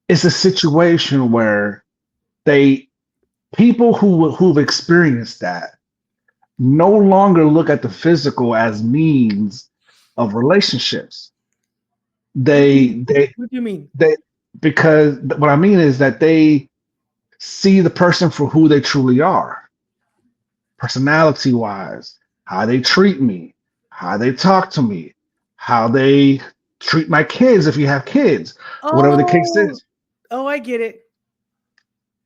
B: is a situation where they people who've experienced that no longer look at the physical as means of relationships.
A: what do you mean?
B: They
A: What do you mean?
B: they because what I mean is that they see the person for who they truly are, personality wise, how they treat me, how they talk to me, how they treat my kids if you have kids, whatever the case
A: Oh,
B: is,
A: oh, I get it.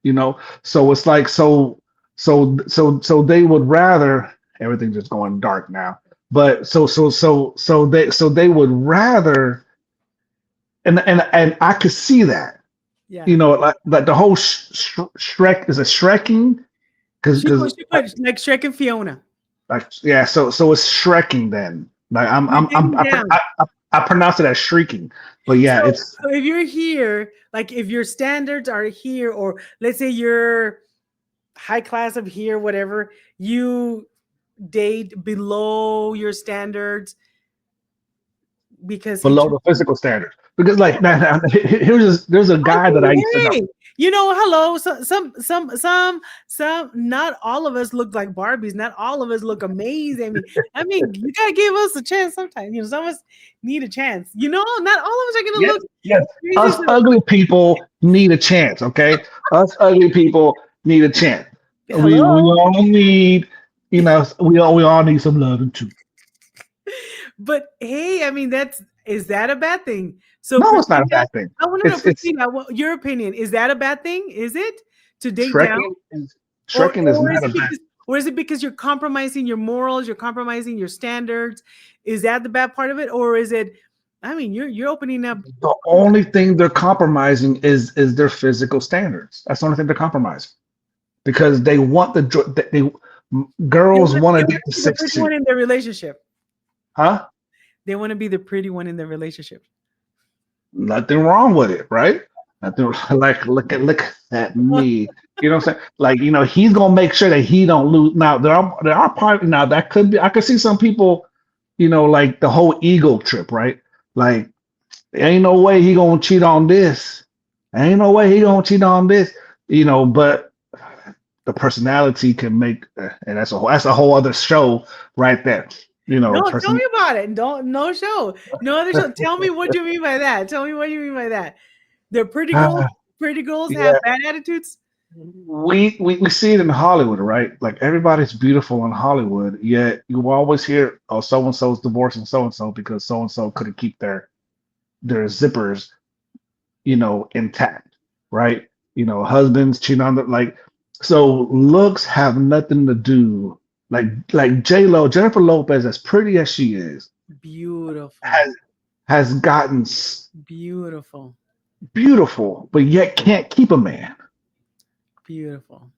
B: you know. So it's like so they would rather everything just going dark now. But so they would rather and I could see that,
A: Yeah.
B: you know, like the whole Shrek is a Shrekking because
A: She put like Shrek and Fiona.
B: like yeah, so it's Shrekking then. Like
A: You're digging down.
B: I pronounce it as shrieking, but yeah,
A: So,
B: it's
A: so if you're here, like if your standards are here, or let's say you're high class of here, whatever, you date below your standards because he
B: below
A: treats
B: the
A: you.
B: physical standards. Because
A: Yeah.
B: like now, there's a
A: I
B: guy that I
A: mean,
B: used to know.
A: hey, hello. Some. Not all of us look like Barbies. Not all of us look amazing. I mean, you gotta give us a chance sometimes. Some of us need a chance. Not all of us are gonna
B: Yes,
A: look
B: yes.
A: crazy.
B: Us ugly people need a chance, okay? Us ugly people need a chance. We
A: Hello,
B: all need, you know, we all need some loving too.
A: but hey, that's is that a bad thing? So,
B: No, it's not a
A: Priscilla,
B: bad thing.
A: I want to know,
B: It's
A: Priscilla, your opinion. Is that a bad thing? Is it to date down?
B: Shreking is
A: Or
B: Shreking is
A: or is
B: not a
A: it
B: bad.
A: because you're compromising your morals, you're compromising your standards? Is that the bad part of it? Or is it, you're opening up.
B: The only thing they're compromising is their physical standards. That's the only thing they're compromising because they want girls want
A: They
B: to
A: want
B: get
A: to
B: the
A: be the
B: six
A: pretty
B: two,
A: one in their relationship.
B: huh?
A: They want to be the pretty one in their relationship.
B: Nothing wrong with it, right? Nothing like look at me. You know what I'm saying? Like, you know, he's gonna make sure that he don't lose. Now there are part now that could be I could see some people, you know, like the whole ego trip, right? Like, ain't no way he gonna cheat on this. Ain't no way he gonna cheat on this. You know, but the personality can make, and that's a whole other show right there. You
A: No,
B: know,
A: tell
B: person.
A: me about it. Don't no show. No other show. Tell me what you mean by that. Tell me what you mean by that. They're pretty girls. Pretty girls have
B: Yeah,
A: bad attitudes.
B: we see it in Hollywood, right? Like everybody's beautiful in Hollywood, yet you always hear, "Oh, so and so's divorcing so and so because so and so couldn't keep their zippers, you know, intact, right? You know, husbands cheating on the like." So looks have nothing to do. Like J Lo, Jennifer Lopez, as pretty as she is,
A: Beautiful.
B: has has gotten
A: Beautiful.
B: beautiful, but yet can't keep a man.
A: Beautiful.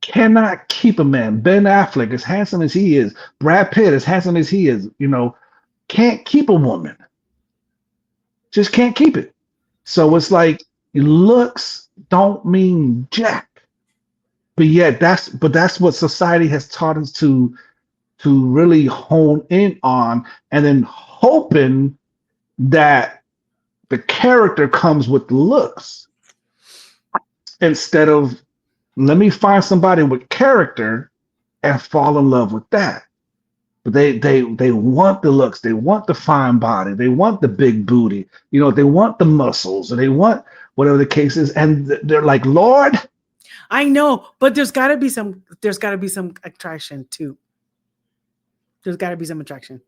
B: Cannot keep a man. Ben Affleck, as handsome as he is, Brad Pitt, as handsome as he is, you know, can't keep a woman. Just can't keep it. So it's like looks don't mean jack. But yet that's what society has taught us to really hone in on, and then hoping that the character comes with the looks instead of let me find somebody with character and fall in love with that. But they want the looks, they want the fine body, they want the big booty, you know, they want the muscles, or they want whatever the case is, and they're like, Lord,
A: I know, but there's gotta be some attraction too. There's gotta be some attraction.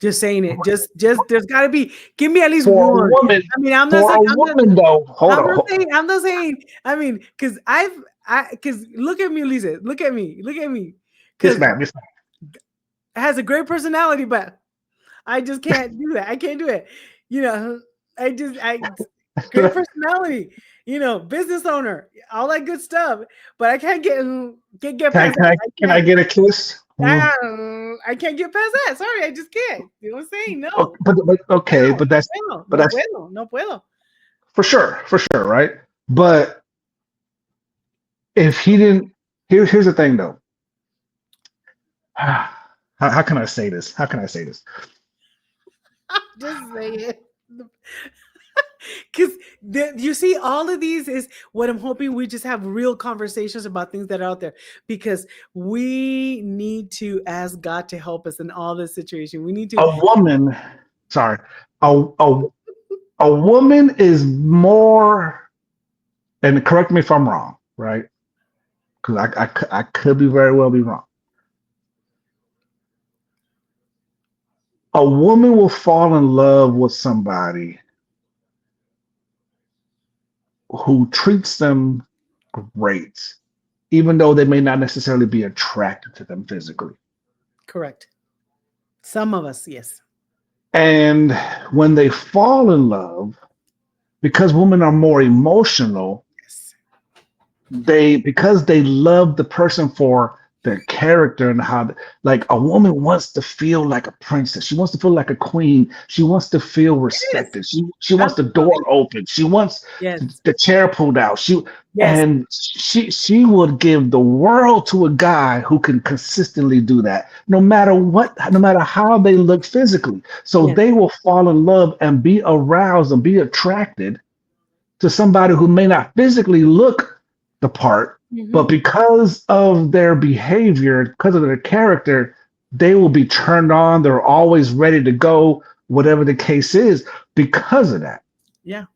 A: Just saying it. Just there's gotta be. Give me at least
B: for a
A: one.
B: woman,
A: I'm not
B: for
A: saying.
B: a woman though, hold
A: I'm not
B: on,
A: saying. I'm not saying. Because because look at me, Lisa. Look at me. Look at me.
B: yes
A: Because
B: ma'am, yes
A: it has a great personality, but I just can't do that. I can't do it. You know, I great
B: ma'am.
A: personality. Business owner, all that good stuff. But I can't get
B: Can I
A: past
B: can
A: that.
B: I
A: I
B: can I
A: can't.
B: get a kiss?
A: I,
B: Mm.
A: I can't get past that. Sorry, I just can't. You know what I'm saying?
B: Oh,
A: No.
B: but okay,
A: No, no puedo.
B: but
A: No
B: that's
A: puedo. No puedo.
B: for sure, right? But if he didn't, here's the thing though. How can I say this? How can I say this?
A: Just say it. Because you see, all of these is what I'm hoping we just have real conversations about things that are out there. Because we need to ask God to help us in all this situation. We need to.
B: A woman, sorry, a a, a woman is more, and correct me if I'm wrong, right? Because I could be very well be wrong. A woman will fall in love with somebody who treats them great, even though they may not necessarily be attracted to them physically.
A: Correct. Some of us, yes.
B: And when they fall in love, because women are more emotional,
A: Yes.
B: they because they love the person for their character and how, like, a woman wants to feel like a princess, she wants to feel like a queen, she wants to feel
A: Yes.
B: respected, she wants the door
A: Absolutely.
B: open, she wants
A: Yes.
B: the chair pulled out,
A: Yes.
B: she would give the world to a guy who can consistently do that, no matter what, no matter how they look physically. So
A: Yes.
B: they will fall in love and be aroused and be attracted to somebody who may not physically look the part, but
A: Hmm.
B: because of their behavior, because of their character, they will be turned on. They're always ready to go, whatever the case is, because of that.
A: Yeah.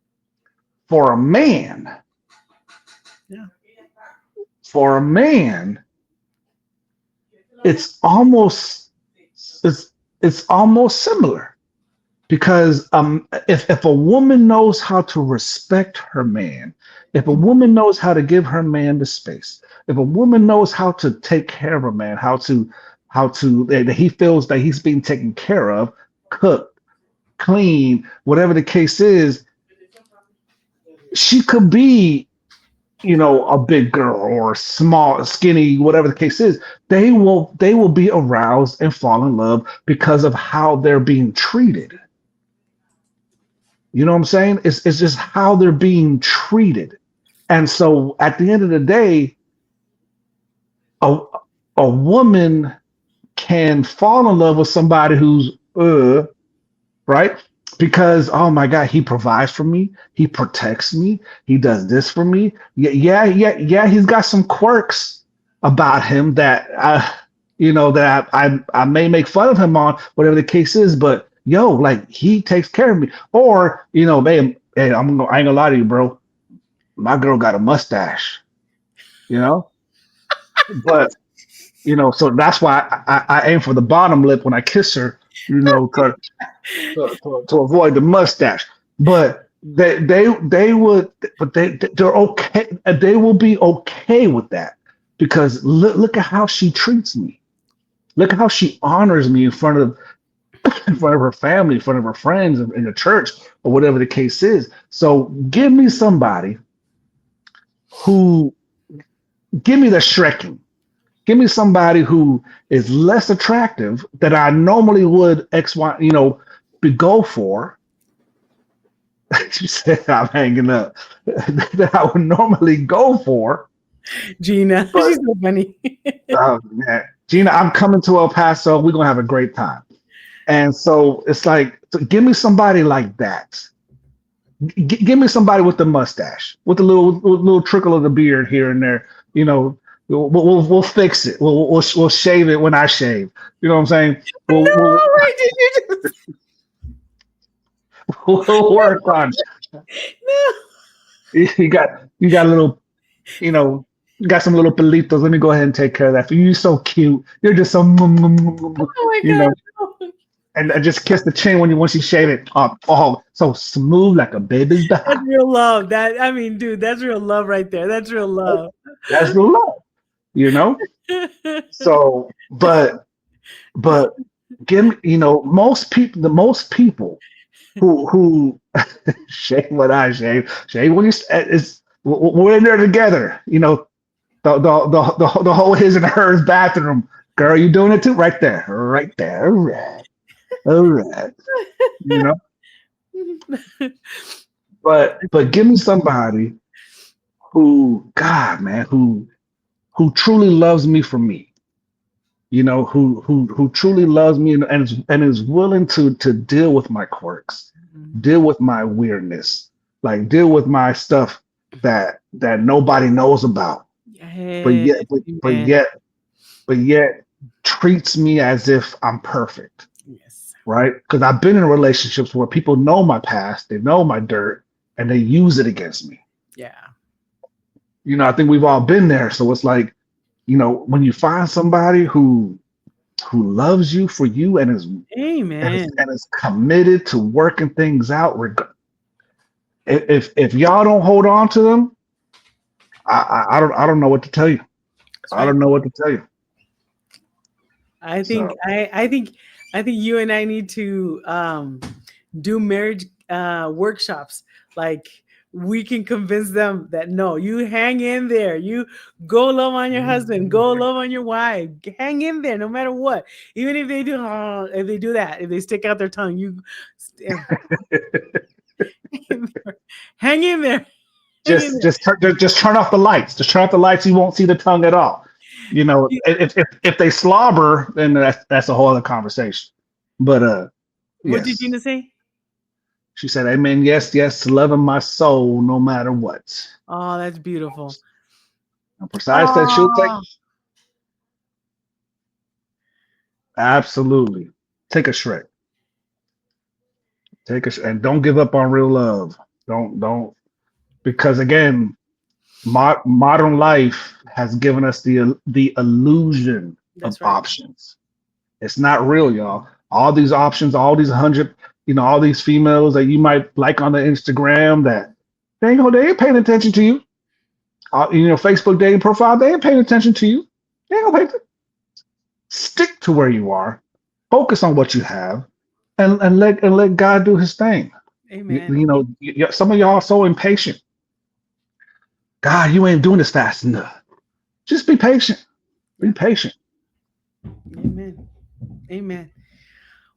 B: For a man,
A: Yeah.
B: for a man, it's almost it's it's almost similar because if a woman knows how to respect her man, if a woman knows how to give her man the space, if a woman knows how to take care of a man, how to that he feels that he's being taken care of, cooked, clean, whatever the case is, she could be, a big girl or small, skinny, whatever the case is. They will be aroused and fall in love because of how they're being treated. You know what I'm saying? It's just how they're being treated. And so at the end of the day, a, a woman can fall in love with somebody who's right? Because, oh my God, he provides for me, he protects me, he does this for me. Yeah, yeah, yeah, yeah. He's got some quirks about him that I may make fun of him on, whatever the case is. But yo, like, he takes care of me. Or, man, hey, I ain't gonna lie to you, bro. My girl got a mustache, you know. But so that's why I aim for the bottom lip when I kiss her, to avoid the mustache. But they would, but they're okay. They will be okay with that because look at how she treats me. Look at how she honors me in front of her family, in front of her friends, in the church, or whatever the case is. So who give me the Shreking. Give me somebody who is less attractive that I normally would go for. She said I'm hanging up. That I would normally go for.
A: Gina,
B: But
A: she's so funny.
B: man, Gina, I'm coming to El Paso. We're gonna have a great time. And so it's like, so give me somebody like that. Give me somebody with the mustache, with the little trickle of the beard here and there. You know, we'll fix it. We'll shave it when I shave. You know what I'm saying? We'll
A: No,
B: we'll,
A: why did you just
B: we'll work on.
A: no?
B: You got a little, you know, you got some little pelitos. Let me go ahead and take care of that for you. You're so cute. You're just so,
A: Oh my
B: you
A: god,
B: know,
A: no.
B: and I just kiss the chin when you once you shave it up. Oh, so smooth like a baby's
A: That's
B: back.
A: real love. That I mean, dude, that's real love right there. That's real love.
B: That's the love, you know. So, but give me, most people who shave what I shave when we're in there together. The whole his and hers bathroom. Girl, you doing it too? Right there. Right there. All right. All right. You know? But give me somebody who, God, man, who truly loves me for me. Who truly loves me and is willing to deal with my quirks, deal with my weirdness, like deal with my stuff that nobody knows about, but
A: Yes,
B: yet but, but
A: amen.
B: yet but yet treats me as if I'm perfect,
A: Yes.
B: right? Because I've been in relationships where people know my past, they know my dirt, and they use it against me.
A: Yeah.
B: I think we've all been there. So it's like, when you find somebody who loves you for you
A: Amen.
B: and is committed to working things out. If y'all don't hold on to them, I don't know what to tell you.
A: That's
B: I
A: right.
B: don't know what to tell you.
A: I think
B: So
A: I think you and I need to do marriage workshops. Like we can convince them that no, you hang in there. You go love on your husband, go love on your wife. Hang in there no matter what. Even if they do that, if they stick out their tongue, you st- hang in there. Hang in
B: just turn off the lights. Just turn off the lights. You won't see the tongue at all.
A: there.
B: If they slobber, then that's a whole other conversation. But
A: What did
B: yes,
A: Gina say?
B: she said, "Amen. Yes, yes, to loving my soul no matter what."
A: Oh, that's beautiful.
B: And Precise said she'll take
A: Oh,
B: absolutely take a Shrek, and don't give up on real love. Don't because again, modern life has given us the illusion of
A: that's right.
B: options. It's not real, y'all. All these options, all these 100, all these females that you might like on the Instagram that they ain't paying attention to you. Facebook dating profile, they ain't paying attention to you. They ain't gonna pay. Stick to where you are. Focus on what you have, and let God do His thing.
A: Amen.
B: Some of y'all are so impatient. God, you ain't doing this fast enough. Just be patient. Be
A: Yeah.
B: patient.
A: Amen. Amen.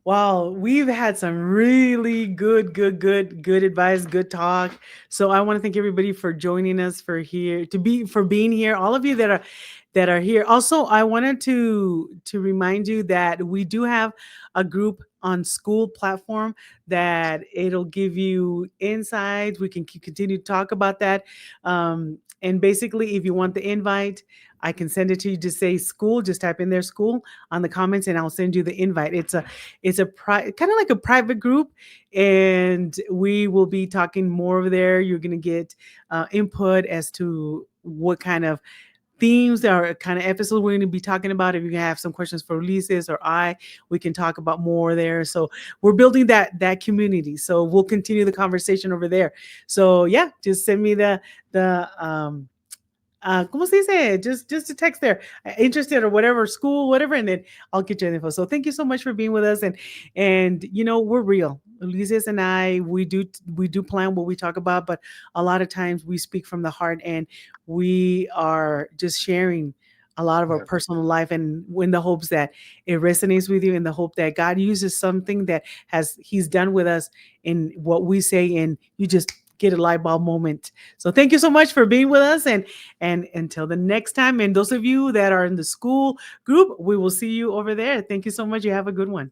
A: Wow, we've had some really good advice, good talk. So I want to thank everybody for joining us for being here. All of you that are here. Also, I wanted to remind you that we do have a group on school platform that it'll give you insights. We can continue to talk about that. And basically, if you want the invite, I can send it to you. Just say school. Just type in their school on the comments, and I'll send you the invite. It's a kind of like a private group, and we will be talking more over there. You're going to get input as to what kind of themes or kind of episodes we're going to be talking about. If you have some questions for Ulises or we can talk about more there. So we're building that community. So we'll continue the conversation over there. So yeah, just send me the ¿cómo se dice? Just a text there, interested or whatever, school, whatever, and then I'll get you the info. So thank you so much for being with us, and we're real. Ulises and I, we do plan what we talk about, but a lot of times we speak from the heart, and we are just sharing a lot of our
B: Yeah.
A: personal life, and in the hopes that it resonates with you, in the hope that God uses something that He's done with us in what we say, and you just get a light bulb moment. So thank you so much for being with us, and until the next time, and those of you that are in the school group, we will see you over there. Thank you so much. You have a good one.